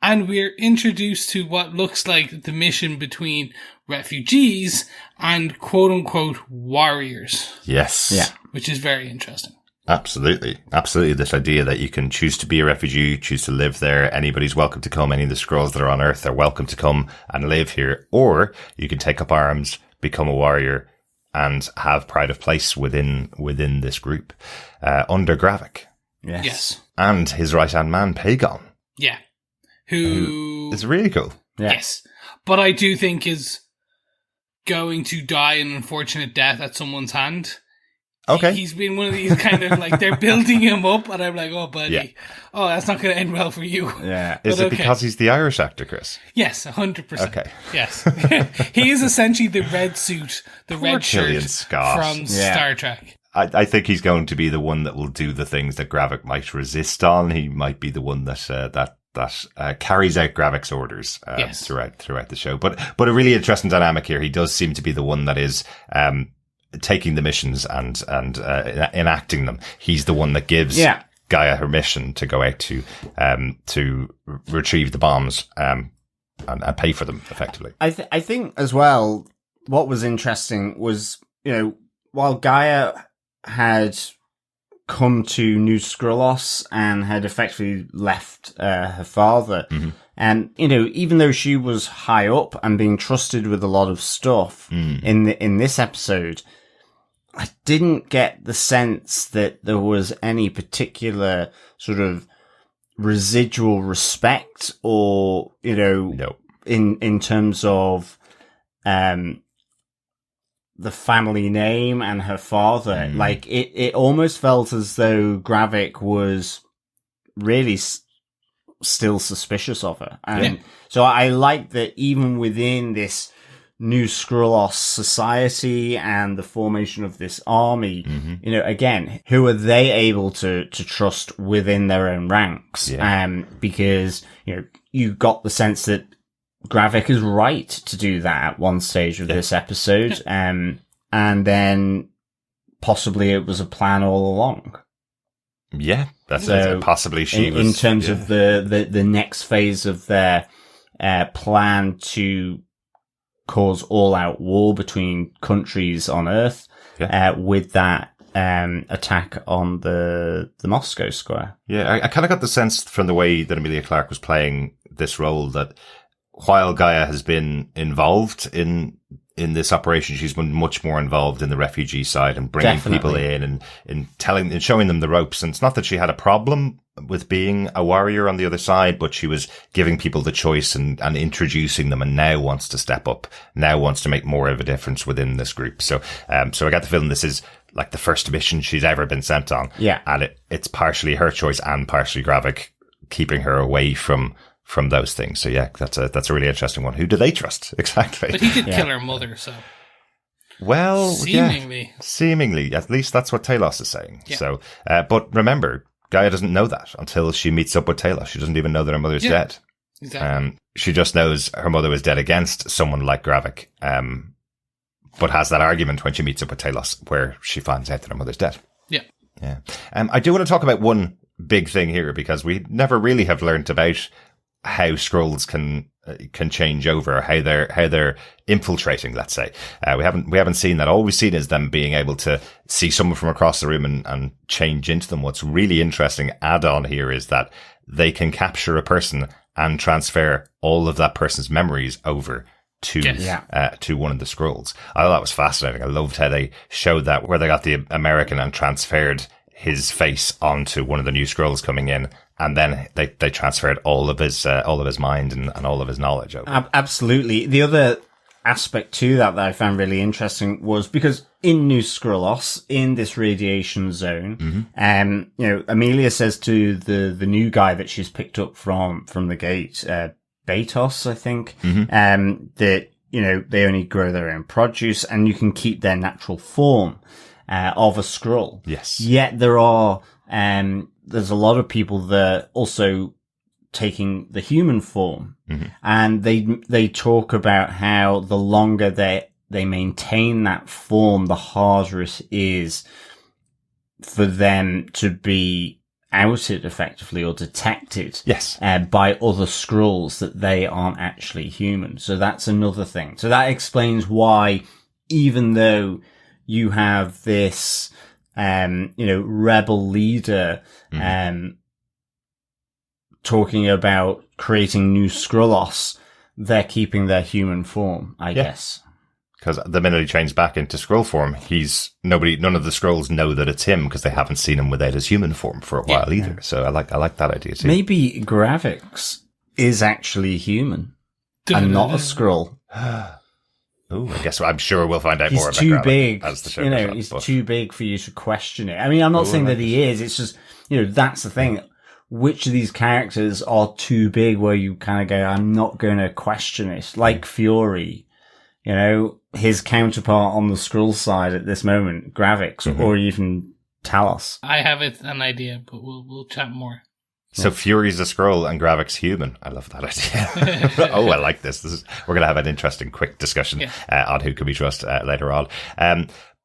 and we're introduced to what looks like the mission between refugees and quote unquote warriors. Yes. Yeah. Which is very interesting. Absolutely. This idea that you can choose to be a refugee, choose to live there. Anybody's welcome to come. Any of the Skrulls that are on Earth are welcome to come and live here. Or you can take up arms, become a warrior, and have pride of place within this group. Under Gravik. Yes. And his right-hand man, Pagon. Yeah. Who is really cool. Yeah. Yes. But I do think is going to die an unfortunate death at someone's hand. Okay. He's been one of these kind of like, they're building him up and I'm like, oh buddy, oh, that's not going to end well for you. Yeah. Is it because he's the Irish actor, Chris? Yes, 100%. Okay. Yes. He is essentially the red suit, the red shirt from Star Trek. I think he's going to be the one that will do the things that Gravik might resist on. He might be the one that carries out Gravik's orders throughout the show. But a really interesting dynamic here. He does seem to be the one that is taking the missions and enacting them. He's the one that gives Gaia her mission to go out to retrieve the bombs and pay for them effectively. I think as well, what was interesting was, while Gaia had come to New Skrullos and had effectively left her father, and even though she was high up and being trusted with a lot of stuff in this episode, I didn't get the sense that there was any particular sort of residual respect or, in terms of, the family name and her father. Like it almost felt as though Gravik was really still suspicious of her. And so I like that even within this New Skrullos society and the formation of this army, again, who are they able to trust within their own ranks? Because, you got the sense that Gravik is right to do that at one stage of this episode. And then possibly it was a plan all along. Yeah, that's it. Possibly she was. In terms of the next phase of their plan to cause all-out war between countries on Earth with that attack on the Moscow Square. Yeah, I kind of got the sense from the way that Emilia Clarke was playing this role that while Gaia has been involved in this operation, she's been much more involved in the refugee side and bringing people in and telling and showing them the ropes. And it's not that she had a problem with being a warrior on the other side, but she was giving people the choice and introducing them, and now wants to step up, now wants to make more of a difference within this group. So I got the feeling this is like the first mission she's ever been sent on. Yeah. And it's partially her choice and partially Gravik keeping her away from those things. So yeah, that's a really interesting one. Who do they trust? Exactly. But he did kill her mother, so. Well, seemingly. Yeah, seemingly. At least that's what Talos is saying. Yeah. So, but remember, Gaia doesn't know that until she meets up with Talos. She doesn't even know that her mother's dead. Exactly. She just knows her mother was dead against someone like Gravik, but has that argument when she meets up with Talos where she finds out that her mother's dead. Yeah. Yeah. I do want to talk about one big thing here, because we never really have learnt about how Skrulls can change over, how they're infiltrating, let's say. We haven't seen that. All we've seen is them being able to see someone from across the room and change into them. What's really interesting add-on here is that they can capture a person and transfer all of that person's memories over to one of the Skrulls. I thought that was fascinating. I loved how they showed that, where they got the American and transferred his face onto one of the new Skrulls coming in, and then they transferred all of his mind and all of his knowledge over. Absolutely. The other aspect to that I found really interesting was because in New Skrullos, in this radiation zone, Amelia says to the new guy that she's picked up from the gate, Betos, I think, that, they only grow their own produce and you can keep their natural form of a Skrull. Yes. Yet there are, there's a lot of people that also taking the human form, and they talk about how the longer they maintain that form, the harder it is for them to be outed effectively or detected by other Skrulls that they aren't actually human. So that's another thing. So that explains why, even though you have this rebel leader talking about creating new Skrullos, they're keeping their human form, I guess. Because the minute he changes back into Skrull form, none of the Skrulls know that it's him, because they haven't seen him without his human form for a while either. So I like that idea too. Maybe Gravix is actually human and not a Skrull. Oh, I guess I'm sure we'll find out more about He's too Gravik big. As the show goes on, he's too big for you to question it. I mean, I'm not saying that he is. It's just, that's the thing. Which of these characters are too big where you kind of go, I'm not going to question it? Like Fury, his counterpart on the Skrull side at this moment, Gravix, or even Talos. I have an idea, but we'll chat more. So Fury's a Skrull and Gravik's human. I love that idea. Oh, I like this. We're going to have an interesting, quick discussion on who can we trust later on.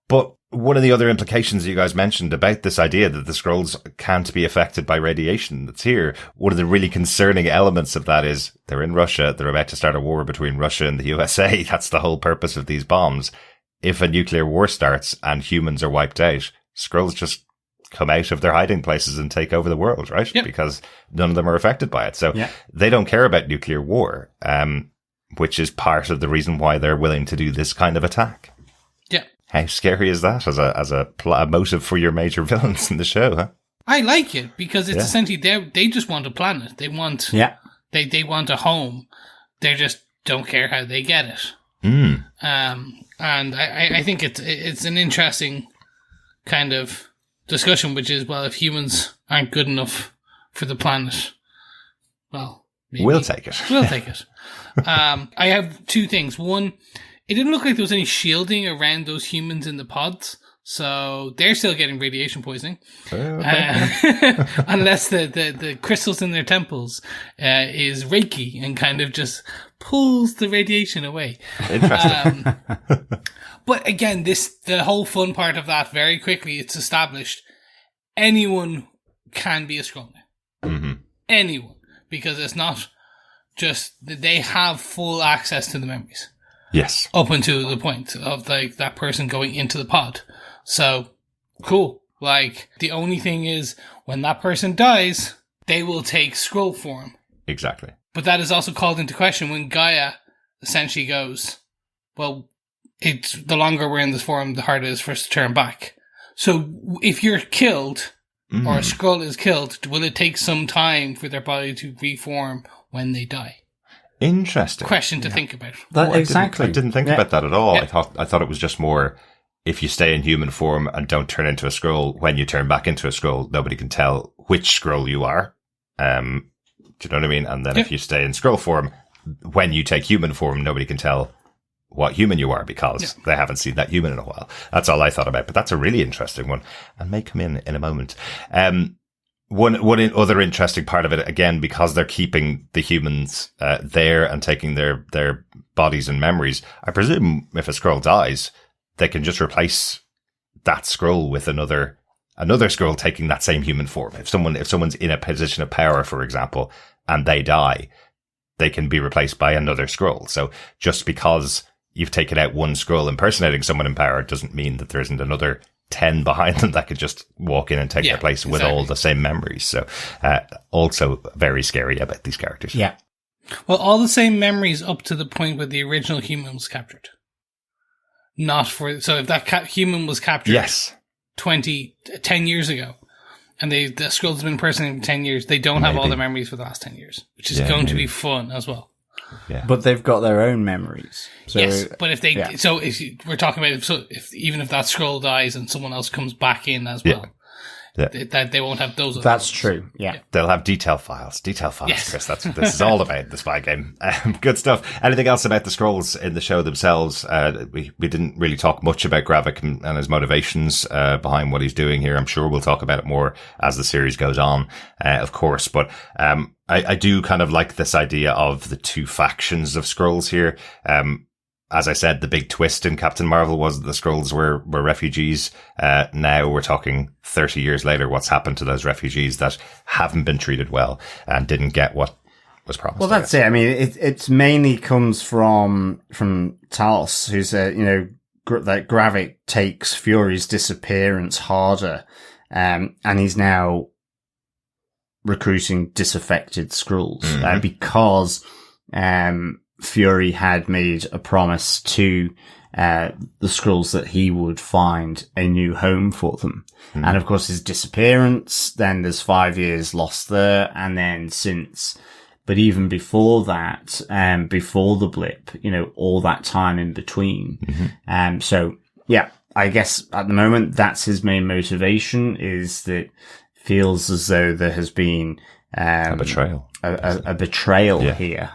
But one of the other implications you guys mentioned about this idea that the Skrulls can't be affected by radiation that's here, one of the really concerning elements of that is they're in Russia. They're about to start a war between Russia and the USA. That's the whole purpose of these bombs. If a nuclear war starts and humans are wiped out, Skrulls just come out of their hiding places and take over the world, right? Yep. Because none of them are affected by it. So they don't care about nuclear war, which is part of the reason why they're willing to do this kind of attack. Yeah. How scary is that as a motive for your major villains in the show, huh? I like it because it's essentially they just want a planet. They want they want a home. They just don't care how they get it. And I think it's an interesting kind of discussion, which is, well, if humans aren't good enough for the planet, well, maybe we'll take it. We'll take it. I have two things. One, it didn't look like there was any shielding around those humans in the pods, so they're still getting radiation poisoning. Unless the crystals in their temples is Reiki and kind of just pulls the radiation away. Interesting. But again, the whole fun part of that, very quickly, it's established. Anyone can be a Skrull now. Mm-hmm. Anyone. Because it's not just that they have full access to the memories. Yes. Up until the point of like that person going into the pod. So, cool. Like, the only thing is, when that person dies, they will take Skrull form. Exactly. But that is also called into question when Gaia essentially goes, well, it's the longer we're in this form, the harder it is for us to turn back. So if you're killed, or a Skrull is killed, will it take some time for their body to reform when they die? Interesting. Question to think about. Exactly. I didn't think about that at all. Yeah. I thought it was just more, if you stay in human form and don't turn into a Skrull, when you turn back into a Skrull, nobody can tell which Skrull you are. Do you know what I mean? And then if you stay in Skrull form, when you take human form, nobody can tell what human you are because they haven't seen that human in a while. That's all I thought about. But that's a really interesting one and may come in a moment. One other interesting part of it, again, because they're keeping the humans there and taking their bodies and memories, I presume if a Skrull dies, they can just replace that Skrull with another Skrull taking that same human form. If someone's in a position of power, for example, and they die, they can be replaced by another Skrull. So just because you've taken out one Skrull impersonating someone in power doesn't mean that there isn't another 10 behind them that could just walk in and take their place with all the same memories. So also very scary about these characters. Yeah. Well, all the same memories up to the point where the original human was captured. So if that human was captured 10 years ago, and the Skrulls have been impersonating for 10 years, they don't have all the memes for the last 10 years, which is going to be fun as well. Yeah. But they've got their own memories. So, yes, but if we're talking about, even if that Skrull dies and someone else comes back in as well, they won't have those. That's true. Yeah. They'll have detail files. Yes. Chris. That's what this is all about, the spy game. Good stuff. Anything else about the Skrulls in the show themselves? We didn't really talk much about Gravik and his motivations behind what he's doing here. I'm sure we'll talk about it more as the series goes on, of course. But I do kind of like this idea of the two factions of Skrulls here. As I said, the big twist in Captain Marvel was that the Skrulls were refugees. Now we're talking 30 years later, what's happened to those refugees that haven't been treated well and didn't get what was promised. Well, that's it. I mean, it mainly comes from Talos, who's that Gravik takes Fury's disappearance harder, and he's now recruiting disaffected Skrulls because Fury had made a promise to the Skrulls that he would find a new home for them. And of course his disappearance, then there's 5 years lost there, and then but even before that, before the blip, all that time in between. So yeah, I guess at the moment that's his main motivation, is that feels as though there has been a betrayal. A betrayal here.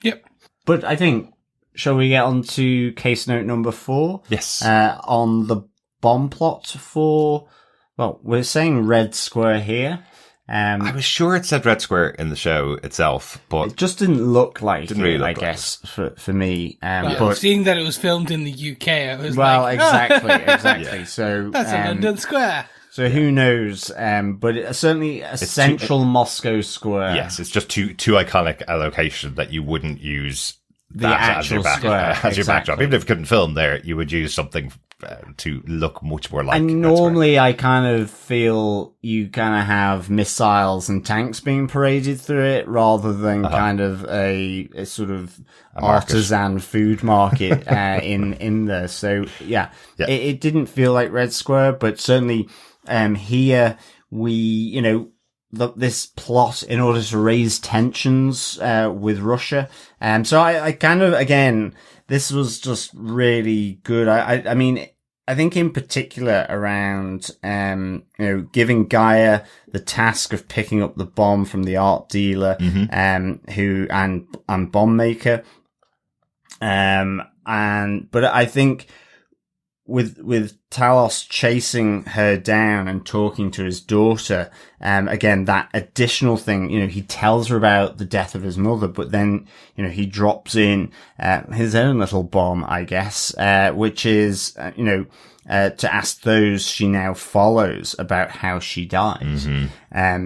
Yep. But I think, shall we get on to case note number 4? Yes. On the bomb plot for, well, we're saying Red Square here. I was sure it said Red Square in the show itself, but it just didn't look like really I guess, for me. But seeing that it was filmed in the UK, I was exactly. So that's a London Square. So who knows? But it's certainly a central Moscow square. Yes, it's just too iconic a location that you wouldn't use the actual square as your backdrop. Even if you couldn't film there, you would use something to look much more like. And normally, I kind of feel you kind of have missiles and tanks being paraded through it, rather than kind of a sort of artisan food market in there. So yeah. It didn't feel like Red Square, but certainly. Here we, this plot in order to raise tensions, with Russia. So I kind of, again, this was just really good. I mean, I think in particular around, giving Gaia the task of picking up the bomb from the art dealer, and bomb maker. But I think, with Talos chasing her down and talking to his daughter, again, that additional thing, he tells her about the death of his mother, but then, he drops in, his own little bomb, I guess, which is, to ask those she now follows about how she died.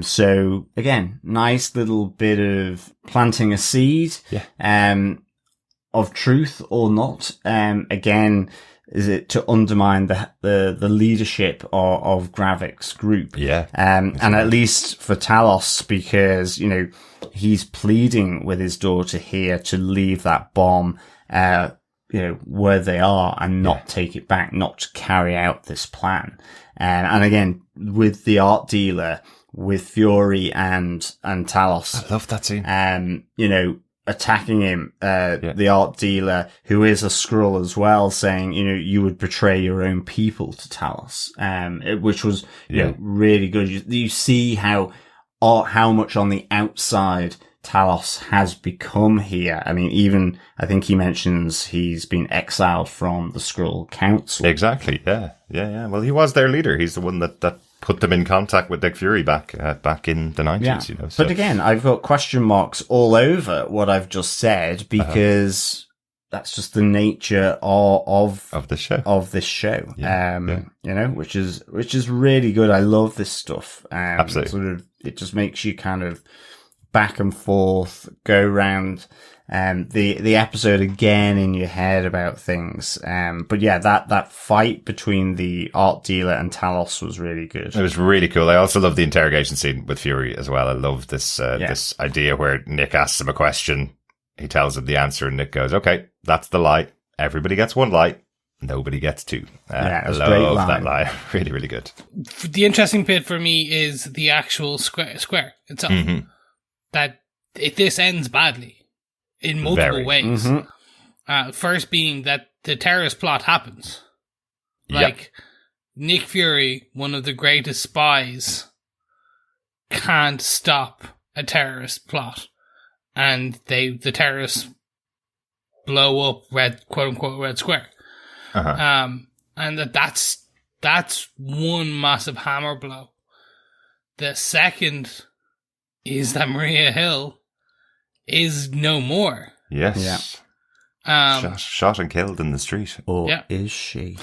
So again, nice little bit of planting a seed. of truth or not? Again, is it to undermine the leadership of Gravik's group? Yeah. And at least for Talos, because, you know, he's pleading with his daughter here to leave that bomb, you know, where they are and not take it back, not to carry out this plan. And again, with the art dealer, with Fury and Talos. I love that scene. You know, attacking him, the art dealer, who is a Skrull as well, saying, you know, you would betray your own people to Talos, which was, you know, really good. You see how much on the outside Talos has become here. I mean, even, I think he mentions he's been exiled from the Skrull Council. Exactly, yeah. Well, he was their leader. He's the one that put them in contact with Nick Fury back in the 90s, you know. So. But again, I've got question marks all over what I've just said, because that's just the nature of the show. Of this show. You know, which is really good. I love this stuff. Absolutely. Sort of, it just makes you kind of back and forth, go around the episode again in your head about things. But yeah, that fight between the art dealer and Talos was really good. It was really cool. I also love the interrogation scene with Fury as well. I love this this idea where Nick asks him a question, he tells him the answer, and Nick goes, "Okay, that's the lie. Everybody gets one lie. Nobody gets two." It was I a great love line. that lie. Really, really good. The interesting bit for me is the actual square itself. Mm-hmm. That this ends badly in multiple ways. Mm-hmm. First being that the terrorist plot happens. Like, Nick Fury, one of the greatest spies, can't stop a terrorist plot. And the terrorists blow up quote unquote Red Square. And that's one massive hammer blow. The second is that Maria Hill is no more. Yes. Yeah. Shot and killed in the street. Or is she?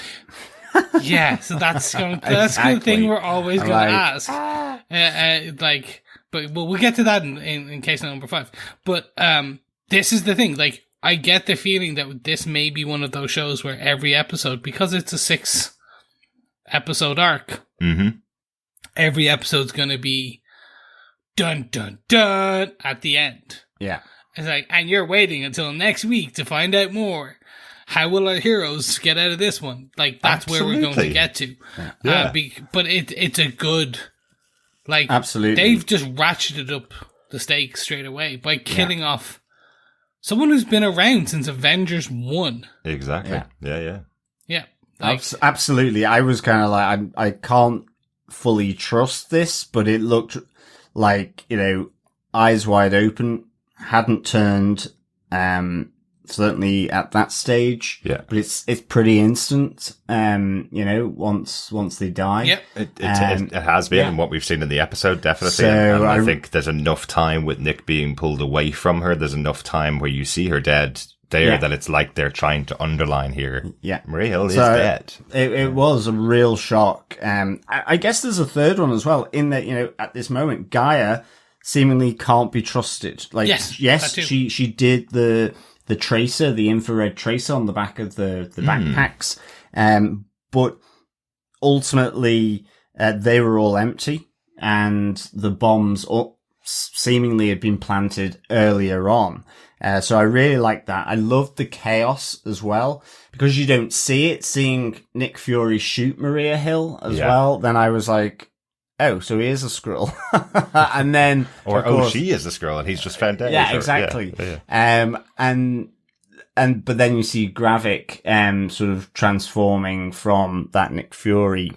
Yeah, so that's the thing we're always going to ask. But we'll get to that in case number 5. But this is the thing. Like, I get the feeling that this may be one of those shows where every episode, because it's a 6-episode arc, every episode's going to be dun dun dun at the end. Yeah. It's like, and you're waiting until next week to find out more. How will our heroes get out of this one? Like, that's where we're going to get to. Yeah. But it's a good, like, absolutely. They've just ratcheted up the stakes straight away by killing off someone who's been around since Avengers 1. Exactly. Yeah. Like, absolutely. I was kind of like, I can't fully trust this, but it looked like, you know, eyes wide open, hadn't turned, certainly at that stage. Yeah. But it's pretty instant, you know, once they die. Yep. It has been, and what we've seen in the episode, definitely. And I think there's enough time with Nick being pulled away from her. There's enough time where you see her dead there that it's like they're trying to underline here. Yeah. Maria Hill is dead. It was a real shock. I guess there's a third one as well, in that, you know, at this moment, Gaia seemingly can't be trusted. Like, yes, she did the tracer, the infrared tracer on the back of the backpacks. But ultimately, they were all empty, and the bombs seemingly had been planted earlier on. So I really like that. I loved the chaos as well, because you don't see it. Seeing Nick Fury shoot Maria Hill as well, then I was like, oh, so he is a Skrull. And then, she is a Skrull, and he's just found out. Yeah, exactly. Yeah. But then you see Gravik, sort of transforming from that Nick Fury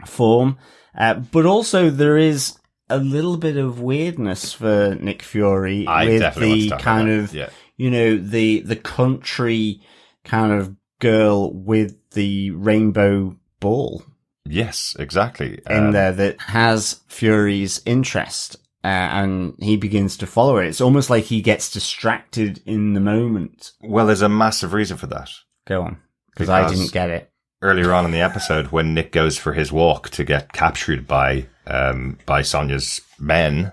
form. But also there is a little bit of weirdness for Nick Fury with the kind of, you know, the country kind of girl with the rainbow ball. Yes, exactly. In there that has Fury's interest, and he begins to follow it. It's almost like he gets distracted in the moment. Well, there's a massive reason for that. Go on, because I didn't get it. Earlier on in the episode, when Nick goes for his walk to get captured by Sonya's men,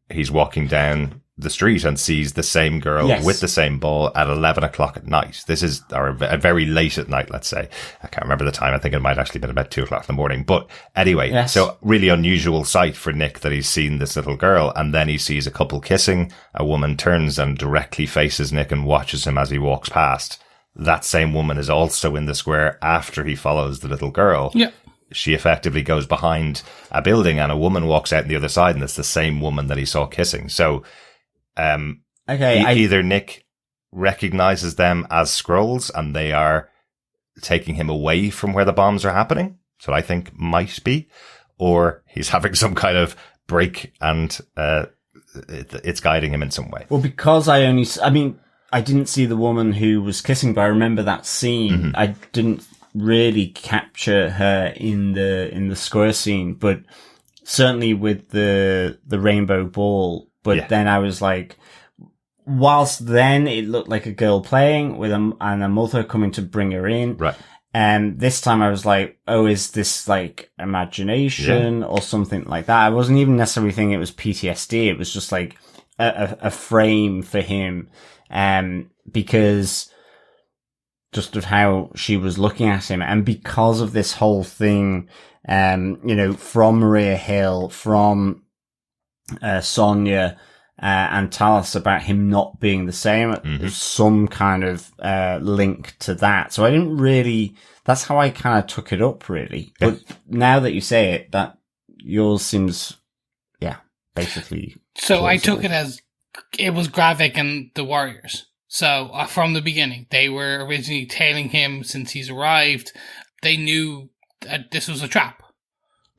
he's walking down the street and sees the same girl with the same ball at 11 o'clock at night. This is, or very late at night, let's say. I can't remember the time. I think it might actually been about 2 o'clock in the morning. But anyway, so really unusual sight for Nick that he's seen this little girl, and then he sees a couple kissing. A woman turns and directly faces Nick and watches him as he walks past. That same woman is also in the square after he follows the little girl. Yeah. She effectively goes behind a building and a woman walks out on the other side, and it's the same woman that he saw kissing. So, either Nick recognizes them as Skrulls and they are taking him away from where the bombs are happening. So I think might be, or he's having some kind of break and, it's guiding him in some way. Well, because I didn't see the woman who was kissing, but I remember that scene. Mm-hmm. I didn't really capture her in the square scene, but certainly with the rainbow ball. But then I was like, whilst then it looked like a girl playing with and a mother coming to bring her in. Right. And this time I was like, oh, is this like imagination or something like that? I wasn't even necessarily thinking it was PTSD. It was just like a frame for him. Because just of how she was looking at him, and because of this whole thing, from Maria Hill, from Sonia, and Talos about him not being the same. There's some kind of link to that. So I didn't really, that's how I kind of took it up, really. Yeah. But now that you say it, that yours seems, basically. So plausible. I took it as it was Gravik and the Warriors. So from the beginning, they were originally tailing him since he's arrived. They knew that this was a trap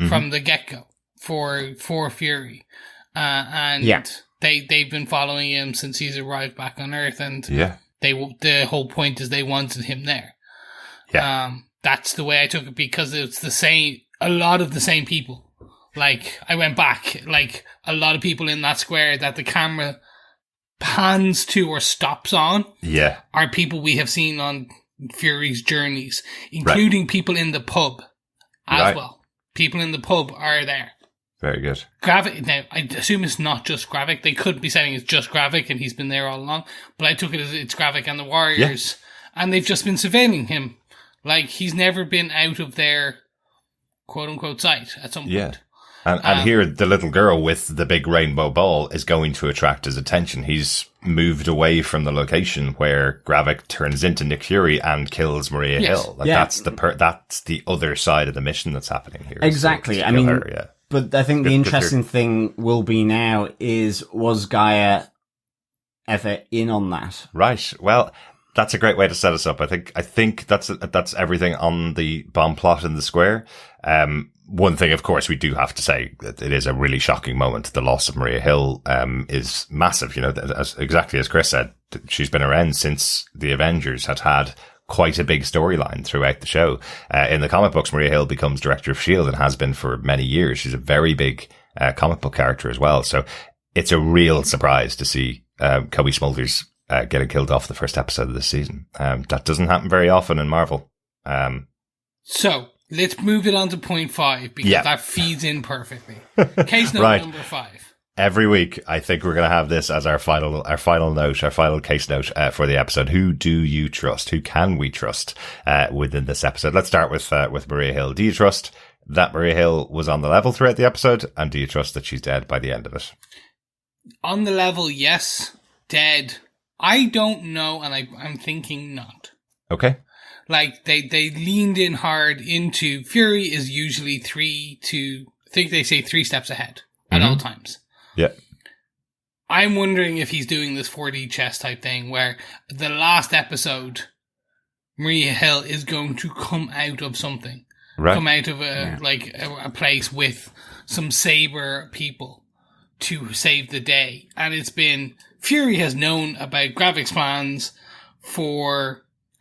from the get-go for Fury. They've been following him since he's arrived back on Earth, and the whole point is they wanted him there. Yeah. That's the way I took it, because it's a lot of the same people. Like, I went back, like, a lot of people in that square that the camera pans to or stops on are people we have seen on Fury's journeys, including people in the pub as well. People in the pub are there. Very good. Gravik, now, I assume it's not just Gravik. They could be saying it's just Gravik and he's been there all along, but I took it as it's Gravik and the Warriors, and they've just been surveilling him. Like, he's never been out of their quote-unquote sight at some point. And here, the little girl with the big rainbow ball is going to attract his attention. He's moved away from the location where Gravik turns into Nick Fury and kills Maria Hill. Like, that's the other side of the mission that's happening here. Exactly. I mean, but I think the interesting thing will be now is, was Gaia ever in on that? Right. Well, that's a great way to set us up. I think that's everything on the bomb plot in the square. One thing, of course, we do have to say that it is a really shocking moment. The loss of Maria Hill is massive. Exactly as Chris said, she's been around since the Avengers had quite a big storyline throughout the show. In the comic books, Maria Hill becomes director of S.H.I.E.L.D. and has been for many years. She's a very big comic book character as well. So it's a real surprise to see Cobie Smulders getting killed off the first episode of this season. That doesn't happen very often in Marvel. So let's move it on to point 5, because that feeds in perfectly. Case note number 5. Every week, I think we're going to have this as our final case note for the episode. Who do you trust? Who can we trust within this episode? Let's start with Maria Hill. Do you trust that Maria Hill was on the level throughout the episode, and do you trust that she's dead by the end of it? On the level, yes. Dead, I don't know, and I'm thinking not. Okay. Like, they leaned in hard into Fury is usually 3 steps ahead at all times. Yeah. I'm wondering if he's doing this 4D chess type thing where the last episode, Maria Hill is going to come out of something. Right. Come out of a place with some Saber people to save the day. And it's been, Fury has known about Gravik's plans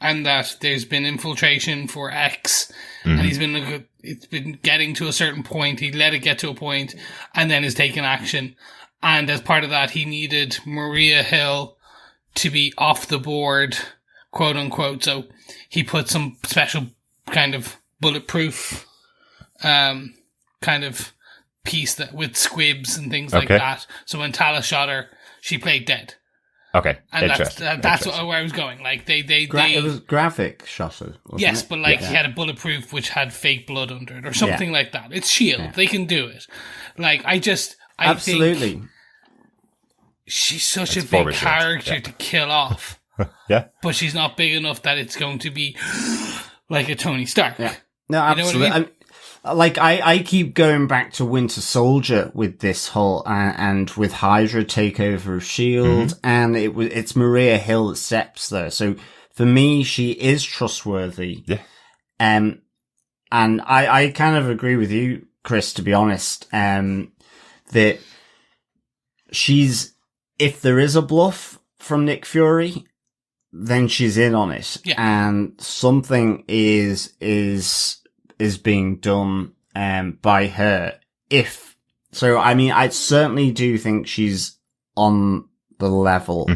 and that there's been infiltration for X, and it's been getting to a certain point. He let it get to a point, and then has taken action. And as part of that, he needed Maria Hill to be off the board, quote unquote. So he put some special kind of bulletproof, kind of piece that with squibs and things like that. So when Talos shot her, she played dead. Okay, and that's where I was going. Like it was graphic shots. Yes, but like he had a bulletproof which had fake blood under it or something like that. It's S.H.I.E.L.D. Yeah. They can do it. Like I absolutely think she's such a big character to kill off. Yeah, but she's not big enough that it's going to be like a Tony Stark. Yeah, no, absolutely. You know what I mean? I keep going back to Winter Soldier with this whole and with Hydra takeover of S.H.I.E.L.D. and it's Maria Hill that steps there. So for me, she is trustworthy. Yeah. And I kind of agree with you, Chris, to be honest. That if there is a bluff from Nick Fury, then she's in on it. Yeah. And something is being done, by her. I mean, I certainly do think she's on the level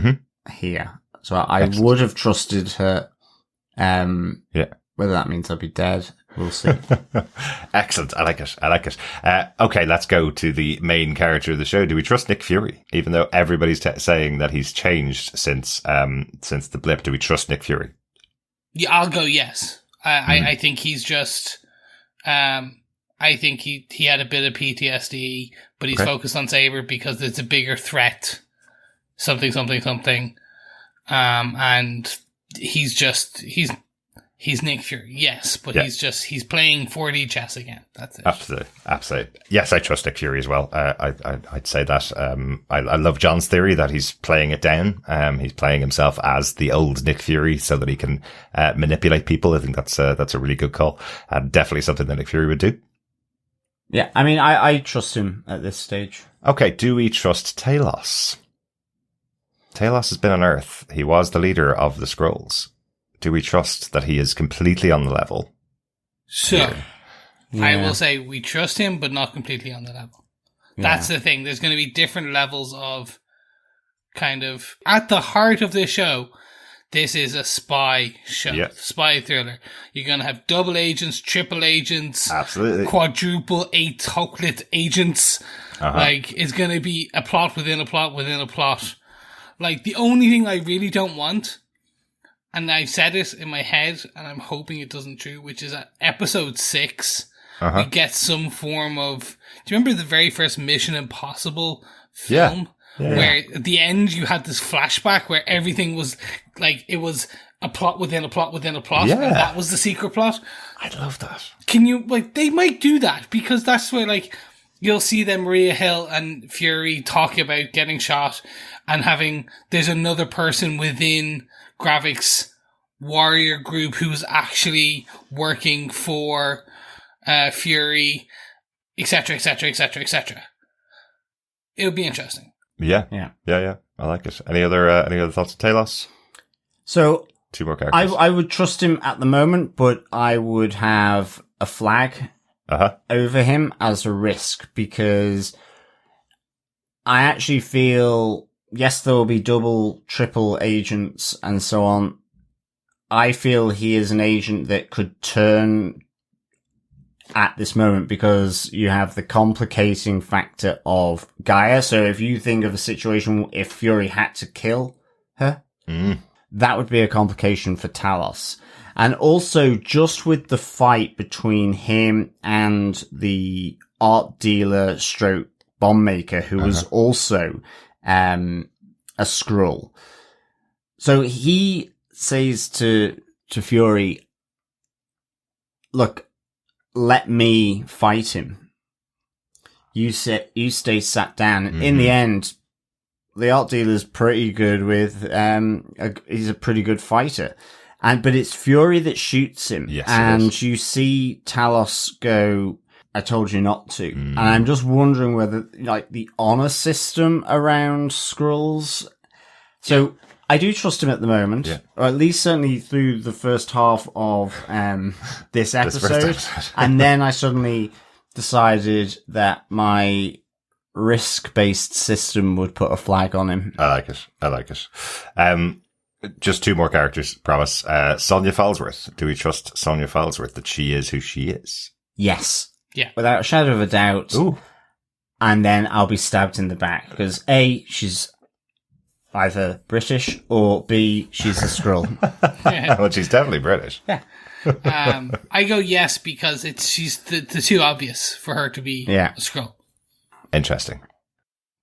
here. So I would have trusted her. Whether that means I'll be dead, we'll see. Excellent. I like it. Okay, let's go to the main character of the show. Do we trust Nick Fury? Even though everybody's saying that he's changed since the blip, do we trust Nick Fury? Yeah, I'll go yes. I think he's just... I think he had a bit of PTSD, but he's focused on Saber because it's a bigger threat. Something. And he's Nick Fury, yes, but he's playing 4D chess again. That's it. Absolutely. Yes, I trust Nick Fury as well. I'd say that. I love John's theory that he's playing it down. He's playing himself as the old Nick Fury so that he can manipulate people. I think that's a really good call. Definitely something that Nick Fury would do. Yeah, I mean, I trust him at this stage. Okay, do we trust Talos? Talos has been on Earth. He was the leader of the Skrulls. Do we trust that he is completely on the level? So, I will say we trust him, but not completely on the level. Yeah. That's the thing. There's going to be different levels of kind of... At the heart of this show, this is a spy show, spy thriller. You're going to have double agents, triple agents, absolutely, quadruple, octuplet agents. Like, it's going to be a plot within a plot within a plot. Like, the only thing I really don't want, and I've said it in my head, and I'm hoping it doesn't true, which is at episode 6, we get some form of... Do you remember the very first Mission Impossible film? Yeah. Where at the end you had this flashback where everything was like, it was a plot within a plot within a plot, and that was the secret plot. I'd love that. Can you, like, they might do that, because that's where, like, you'll see them, Maria Hill and Fury, talking about getting shot and there's another person within Gravik's warrior group who's actually working for Fury, etc., etc., etc., etc. It'll be interesting. Yeah. I like it. Any other thoughts on Talos? So 2 more characters. I would trust him at the moment, but I would have a flag over him as a risk, because I actually feel, yes, there will be double, triple agents and so on. I feel he is an agent that could turn at this moment, because you have the complicating factor of Gaia. So if you think of a situation if Fury had to kill her, that would be a complication for Talos. And also, just with the fight between him and the art dealer stroke bomb maker, who was also a Skrull. So he says to Fury, look, let me fight him. You stay sat down. In the end, the art dealer's pretty good with, he's a pretty good fighter. But it's Fury that shoots him. Yes, and you see Talos go, I told you not to. And I'm just wondering whether, like, the honor system around Skrulls. So I do trust him at the moment, or at least certainly through the first half of this episode. And then I suddenly decided that my risk-based system would put a flag on him. I like it. Just 2 more characters, promise. Sonya Falsworth. Do we trust Sonya Falsworth that she is who she is? Yes. Yeah. Without a shadow of a doubt. Ooh. And then I'll be stabbed in the back, because A, she's either British or B, she's a Skrull. Well, she's definitely British. Yeah. I go yes because she's the too obvious for her to be a Skrull. Interesting.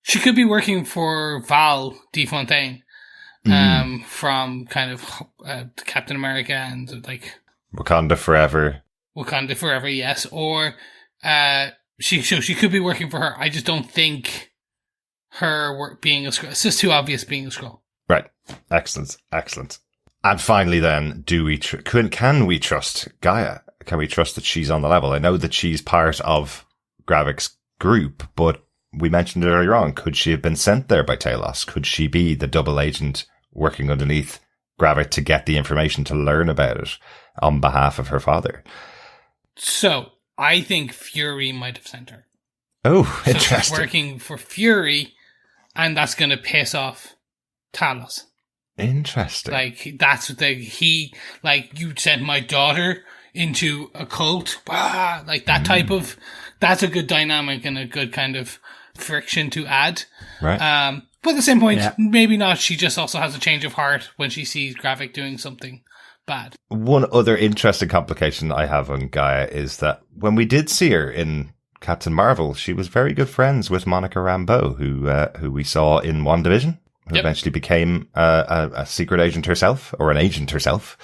She could be working for Val DeFontaine, from kind of Captain America and like Wakanda Forever. Wakanda Forever, yes. Or she could be working for her. I just don't think her being a Skrull. It's just too obvious being a Skrull. Right. Excellent. And finally, then, can we trust Gaia? Can we trust that she's on the level? I know that she's part of Gravik's group, but we mentioned it earlier on. Could she have been sent there by Talos? Could she be the double agent working underneath Gravik to get the information to learn about it on behalf of her father? So, I think Fury might have sent her. Oh, so interesting. She's working for Fury, and that's going to piss off Talos. Interesting. Like, that's what you sent my daughter into a cult. Like, that type of, that's a good dynamic and a good kind of friction to add. Right. But at the same point, maybe not. She just also has a change of heart when she sees Gravik doing something bad. One other interesting complication I have on Gaia is that when we did see her in Captain Marvel, she was very good friends with Monica Rambeau, who we saw in WandaVision, who eventually became a secret agent herself, or an agent herself,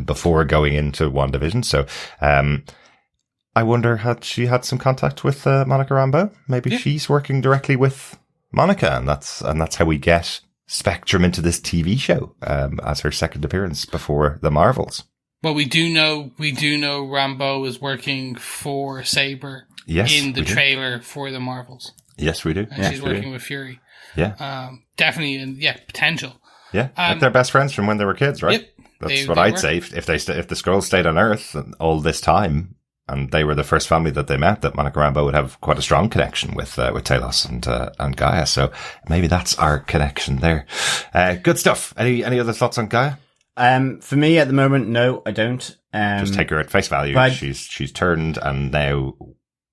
before going into WandaVision. So, I wonder, had she had some contact with Monica Rambeau? Maybe she's working directly with Monica, and that's how we get Spectrum into this TV show, as her second appearance before the Marvels. Well, we do know Rambeau is working for Saber in the trailer for the Marvels. Yes, we do. And she's working with Fury. Yeah. Definitely, potential. Yeah. Like they're best friends from when they were kids, right? Yep. That's what I'd say. If the Skrulls stayed on Earth all this time, and they were the first family that they met, that Monica Rambeau would have quite a strong connection with Talos and Gaia. So maybe that's our connection there. Good stuff. Any other thoughts on Gaia? For me at the moment, no, I don't. Just take her at face value. She's turned and now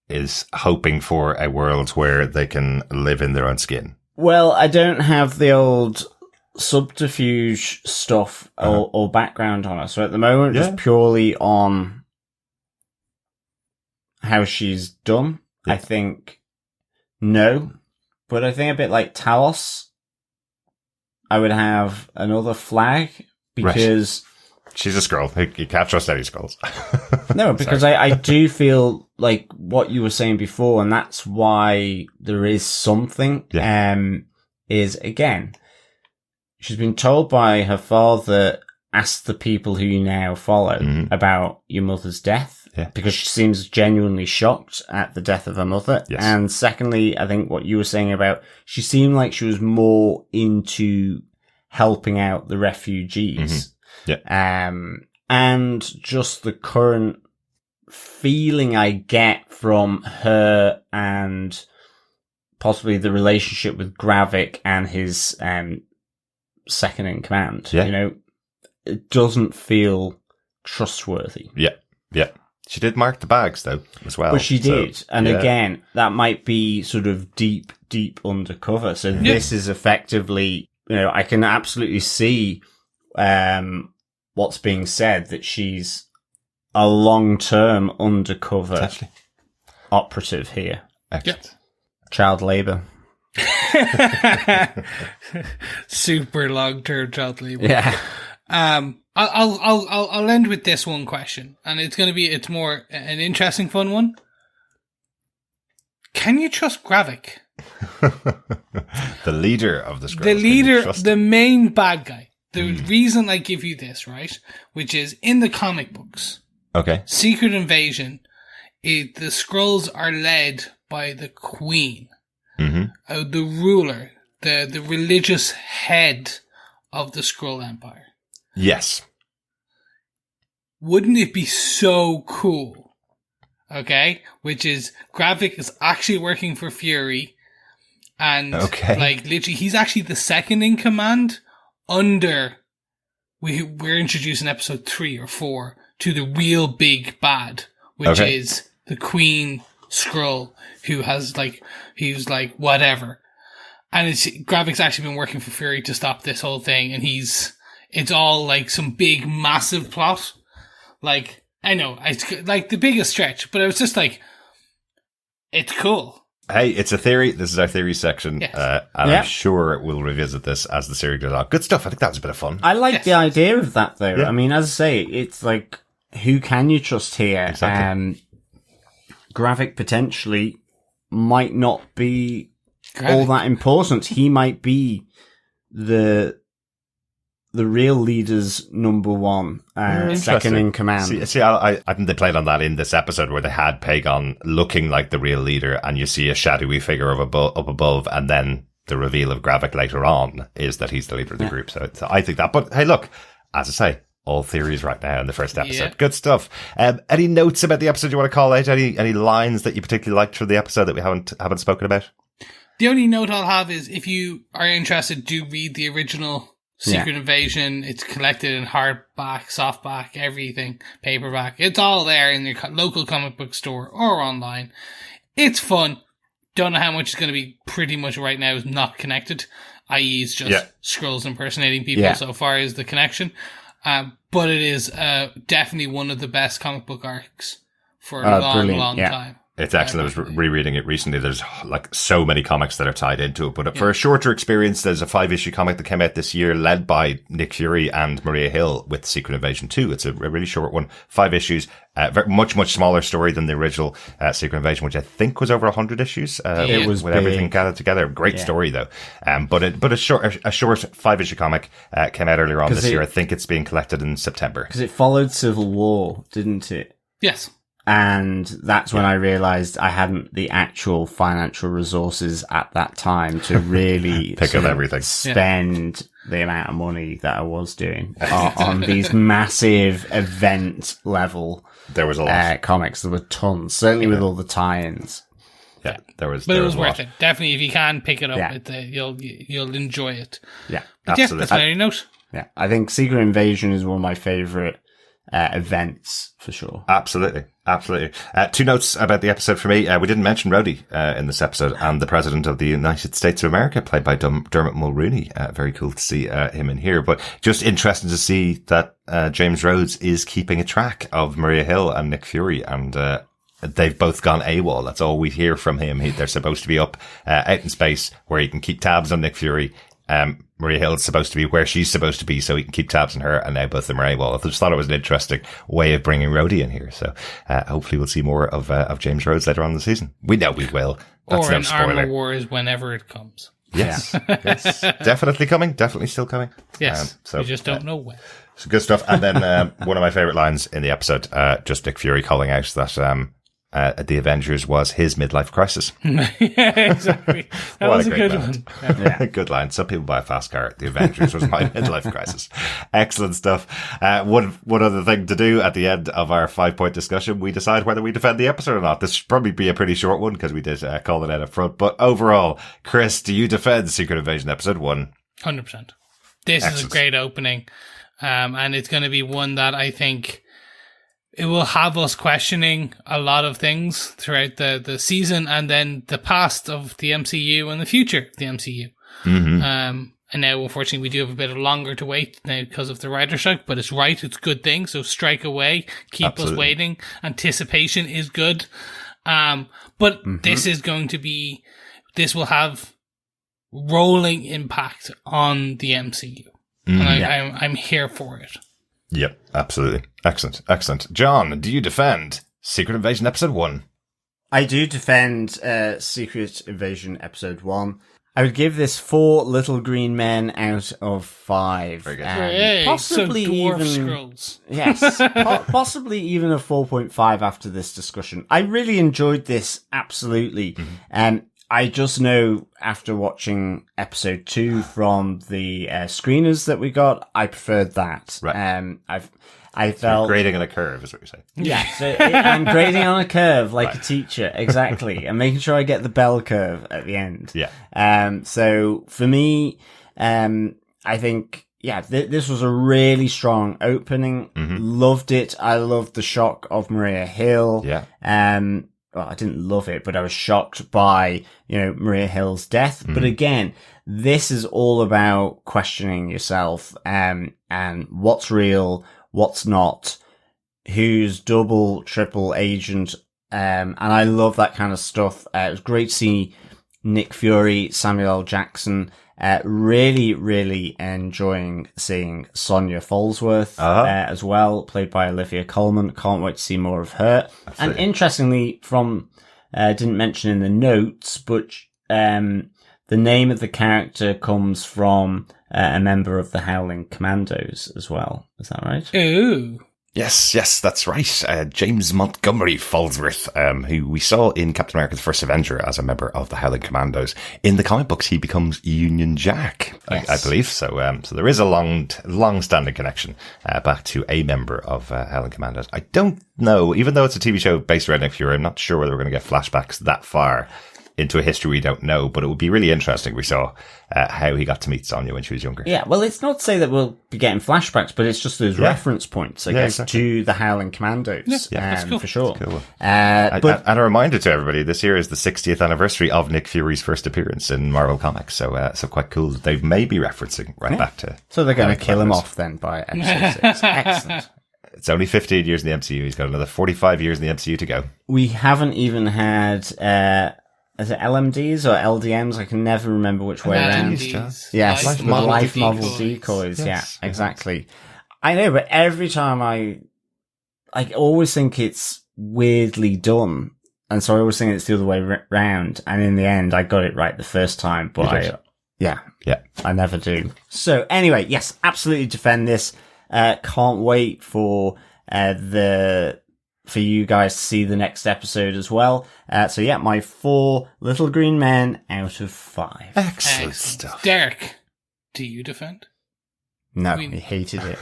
is hoping for a world where they can live in their own skin. Well, I don't have the old subterfuge stuff or background on her. So at the moment, just purely on how she's done, I think no. But I think a bit like Talos, I would have another flag because... She's a Skrull. You can't trust any Skrulls. No, because I do feel like what you were saying before, and that's why there is something, is, again, she's been told by her father, ask the people who you now follow about your mother's death, because she seems genuinely shocked at the death of her mother. Yes. And secondly, I think what you were saying about, she seemed like she was more into helping out the refugees. And just the current feeling I get from her and possibly the relationship with Gravik and his second in command. You know, it doesn't feel trustworthy. Yeah. She did mark the bags though as well. But she did. And again, that might be sort of deep undercover. So this is effectively, you know, I can absolutely see what's being said, that she's a long-term undercover operative here. Excellent. Child labour. Super long-term child labour. Yeah. I'll end with this one question, and it's more an interesting, fun one. Can you trust Gravik? The leader of the Skrulls. The leader, the main bad guy. The reason I give you this, right, which is in the comic books, Secret Invasion, the Skrulls are led by the Queen, the ruler, the religious head of the Skrull Empire. Yes. Wouldn't it be so cool? Which is Gravik is actually working for Fury, and like literally, he's actually the second in command. We're introduced in episode 3 or 4 to the real big bad, which is the Queen Skrull, who has he's whatever. And Gravik's actually been working for Fury to stop this whole thing, and it's all like some big, massive plot. Like, I know, it's like the biggest stretch, but it was just like, it's cool. Hey, it's a theory. This is our theory section. Yes. And I'm sure we'll revisit this as the series goes on. Good stuff. I think that was a bit of fun. I like the idea of that, though. Yeah. I mean, as I say, it's like, who can you trust here? Exactly. Gravik potentially might not be all that important. He might be the real leader's number one, second in command. See, I think they played on that in this episode where they had Pagon looking like the real leader, and you see a shadowy figure up above, and then the reveal of Gravik later on is that he's the leader of the group. So I think that. But hey, look, as I say, all theories right now in the first episode. Yeah. Good stuff. Any notes about the episode you want to call out? Any lines that you particularly liked from the episode that we haven't spoken about? The only note I'll have is, if you are interested, do read the original Secret Invasion. It's collected in hardback, softback, everything, paperback. It's all there in your local comic book store or online. It's fun. Don't know how much is going to be. Pretty much right now is not connected, i.e. it's just Skrulls impersonating people so far is the connection. But it is definitely one of the best comic book arcs for a long time. It's excellent. I was rereading it recently. There's like so many comics that are tied into it. But for a shorter experience, there's a 5-issue comic that came out this year led by Nick Fury and Maria Hill with Secret Invasion 2. It's a really short one. 5 issues. Much smaller story than the original Secret Invasion, which I think was over 100 issues. It was with big. Everything gathered together. Great story though. But a short 5-issue comic came out earlier on this year. I think it's being collected in September. Because it followed Civil War, didn't it? Yes. And that's when I realized I hadn't the actual financial resources at that time to really pick up everything, spend the amount of money that I was doing on these massive event level. There was a lot comics. There were tons, certainly with all the tie-ins. Yeah, there was. But it was worth it. Definitely, if you can pick it up, you'll enjoy it. Yeah, but absolutely. That's my only note. Yeah, I think Secret Invasion is one of my favorite events for sure. Absolutely. 2 notes about the episode for me. We didn't mention Rhodey in this episode, and the President of the United States of America, played by Dermot Mulrooney. Very cool to see him in here, but just interesting to see that James Rhodes is keeping a track of Maria Hill and Nick Fury, and they've both gone AWOL. That's all we hear from him. They're supposed to be up out in space where he can keep tabs on Nick Fury. Maria Hill's supposed to be where she's supposed to be, so he can keep tabs on her, and now both of them are AWOL. I just thought it was an interesting way of bringing Rhodey in here. So hopefully we'll see more of James Rhodes later on in the season. We know we will. That's no spoiler. Armor Wars whenever it comes. Yes, yes, definitely coming. Definitely still coming. Yes, so we just don't know when. So good stuff. And then one of my favorite lines in the episode, just Nick Fury calling out that the Avengers was his midlife crisis. Yeah, exactly. That was a good one. Yeah. Good line. Some people buy a fast car. The Avengers was my midlife crisis. Excellent stuff. One other thing to do at the end of our 5-point discussion, we decide whether we defend the episode or not. This should probably be a pretty short one because we did call it out up front. But overall, Chris, do you defend Secret Invasion episode 1? 100%. This is a great opening. And it's going to be one that I think it will have us questioning a lot of things throughout the season, and then the past of the MCU and the future of the MCU. Mm-hmm. And now, unfortunately, we do have a bit longer to wait now because of the writer's strike, but it's right. It's a good thing. So strike away. Keep us waiting. Anticipation is good. But this is going to be, this will have rolling impact on the MCU. And I'm here for it. Yep, absolutely. Excellent. John, do you defend Secret Invasion Episode 1? I do defend Secret Invasion Episode 1. I would give this 4 little green men out of 5. Very good. Possibly so dwarf even Skrulls. Yes, possibly even a 4.5 after this discussion. I really enjoyed this, absolutely. I just know after watching episode 2 from the screeners that we got, I preferred that. Right. I felt grading on a curve is what you're saying. Yeah, so I'm grading on a curve like a teacher, exactly, and making sure I get the bell curve at the end. Yeah. So for me, I think this was a really strong opening. Loved it. I loved the shock of Maria Hill. Yeah. I didn't love it, but I was shocked by, Maria Hill's death. But again, this is all about questioning yourself, and what's real, what's not, who's double, triple agent. And I love that kind of stuff. It was great to see Nick Fury, Samuel L. Jackson, really, really enjoying seeing Sonia Falsworth, as well, played by Olivia Colman. Can't wait to see more of her. Absolutely. And interestingly, didn't mention in the notes, but, the name of the character comes from a member of the Howling Commandos as well. Is that right? Ooh. Yes, that's right. James Montgomery Falsworth, who we saw in Captain America: The First Avenger as a member of the Howling Commandos. In the comic books, he becomes Union Jack, yes. I believe. So there is a long-standing connection back to a member of Howling Commandos. I don't know, even though it's a TV show based around Nick Fury, I'm not sure whether we're going to get flashbacks that far into a history we don't know, but it would be really interesting. We saw how he got to meet Sonya when she was younger. Yeah, well, it's not to say that we'll be getting flashbacks, but it's just those reference points, I guess, exactly, to the Howling Commandos, that's cool. For sure. That's cool. And a reminder to everybody, this year is the 60th anniversary of Nick Fury's first appearance in Marvel Comics, so quite cool that they may be referencing back to... So they're going to kill him off then by episode 6. Excellent. It's only 15 years in the MCU. He's got another 45 years in the MCU to go. We haven't even had... is it LMDs or LDMs? I can never remember which way around. Yes, life model decoys. Yes, yeah, exactly. I know, but every time I always think it's weirdly done, and so I always think it's the other way round. And in the end, I got it right the first time, but I never do. So anyway, yes, absolutely defend this. Can't wait for for you guys to see the next episode as well. So yeah, my 4 little green men out of 5. Excellent stuff. Derek, do you defend? No, he hated it.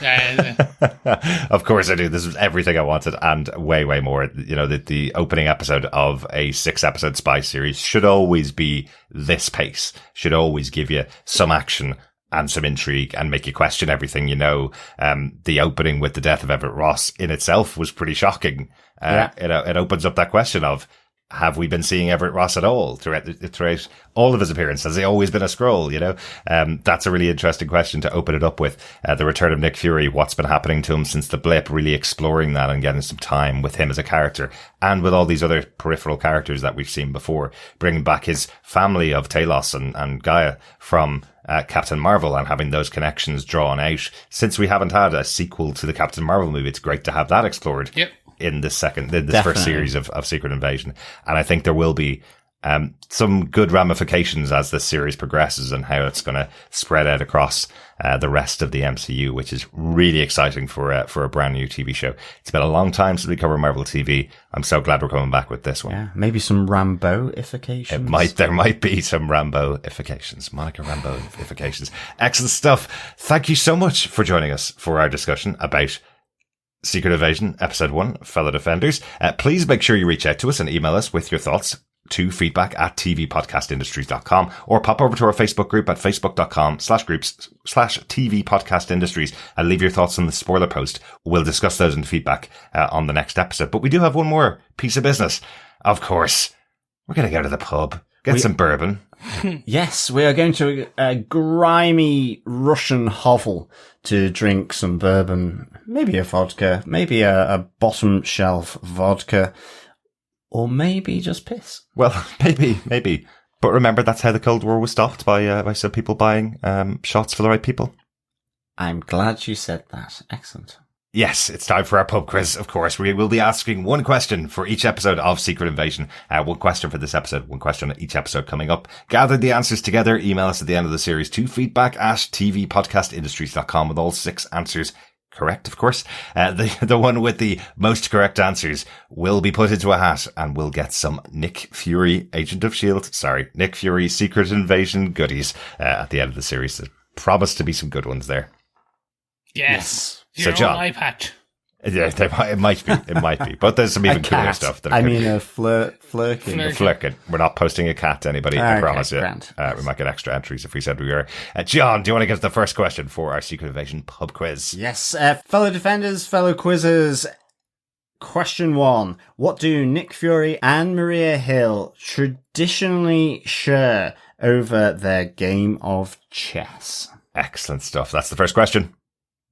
Of course I do. This was everything I wanted and way, way more. The opening episode of a 6-episode spy series should always be this pace, should always give you some action and some intrigue and make you question everything. The opening with the death of Everett Ross in itself was pretty shocking. It opens up that question of, have we been seeing Everett Ross at all throughout all of his appearances? Has he always been a Skrull? That's a really interesting question to open it up with. The return of Nick Fury, what's been happening to him since the blip, really exploring that and getting some time with him as a character and with all these other peripheral characters that we've seen before, bringing back his family of Talos and Gaia from Captain Marvel and having those connections drawn out. Since we haven't had a sequel to the Captain Marvel movie, it's great to have that explored. Yep. In this first series of Secret Invasion. And I think there will be some good ramifications as this series progresses and how it's going to spread out across the rest of the MCU, which is really exciting for a brand new TV show. It's been a long time since we covered Marvel TV. I'm so glad we're coming back with this one. Yeah, maybe some Rambo-ifications. There might be some Rambo-ifications. Monica Rambo-ifications. Excellent stuff. Thank you so much for joining us for our discussion about Secret Invasion, Episode 1, fellow defenders. Please make sure you reach out to us and email us with your thoughts to feedback@tvpodcastindustries.com or pop over to our Facebook group at facebook.com/groups/tvpodcastindustries and leave your thoughts on the spoiler post. We'll discuss those in the feedback on the next episode. But we do have one more piece of business. Of course, we're going to go to the pub, get some bourbon. Yes, we are going to a grimy Russian hovel to drink some bourbon, maybe a vodka, maybe a bottom shelf vodka, or maybe just piss. Well, maybe. But remember, that's how the Cold War was stopped, by some people buying shots for the right people. I'm glad you said that. Excellent. Yes, it's time for our pub quiz, of course. We will be asking one question for each episode of Secret Invasion. One question for this episode, one question each episode coming up. Gather the answers together. Email us at the end of the series to feedback@tvpodcastindustries.com with all 6 answers correct, of course. The one with the most correct answers will be put into a hat and will get some Nick Fury Agent of S.H.I.E.L.D. Nick Fury Secret Invasion goodies at the end of the series. There promise to be some good ones there. Yes. So, John, eye patch. Yeah, it might be. But there's some even cooler stuff. A flirkin. We're not posting a cat to anybody, I promise you. We might get extra entries if we said we were. John, do you want to get the first question for our Secret Invasion pub quiz? Yes, fellow defenders, fellow quizzers. Question 1. What do Nick Fury and Maria Hill traditionally share over their game of chess? Excellent stuff. That's the first question.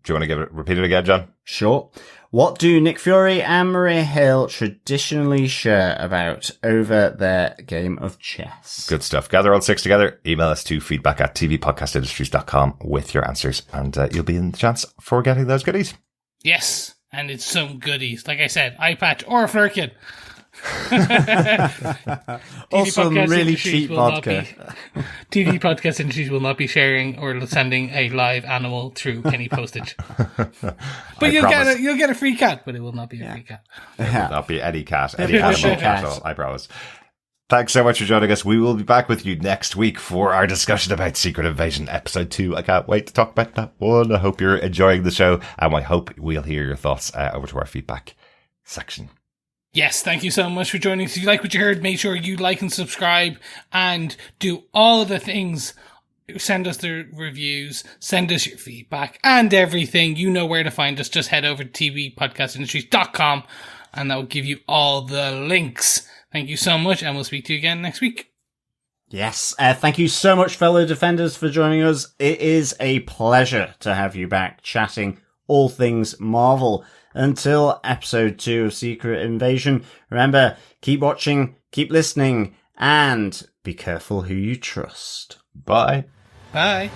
Do you want to repeat it again, John? Sure. What do Nick Fury and Maria Hill traditionally share about over their game of chess? Good stuff. Gather all 6 together. Email us to feedback@tvpodcastindustries.com with your answers, and you'll be in the chance for getting those goodies. Yes, and it's some goodies. Like I said, eye patch or a flirkin. Also, really cheap vodka. TV podcast industries will not be sharing or sending a live animal through any postage. But you'll get a free cat, but it will not be a free cat. It will not be any cat, any animal cat at all, I promise. Thanks so much for joining us. We will be back with you next week for our discussion about Secret Invasion Episode 2. I can't wait to talk about that one. I hope you're enjoying the show, and I hope we'll hear your thoughts over to our feedback section. Yes, thank you so much for joining us. If you like what you heard, make sure you like and subscribe and do all of the things. Send us the reviews, send us your feedback and everything. You know where to find us. Just head over to tvpodcastindustries.com and that will give you all the links. Thank you so much, and we'll speak to you again next week. Yes, thank you so much, fellow Defenders, for joining us. It is a pleasure to have you back chatting all things Marvel. Until episode 2 of Secret Invasion, remember, keep watching, keep listening, and be careful who you trust. Bye. Bye.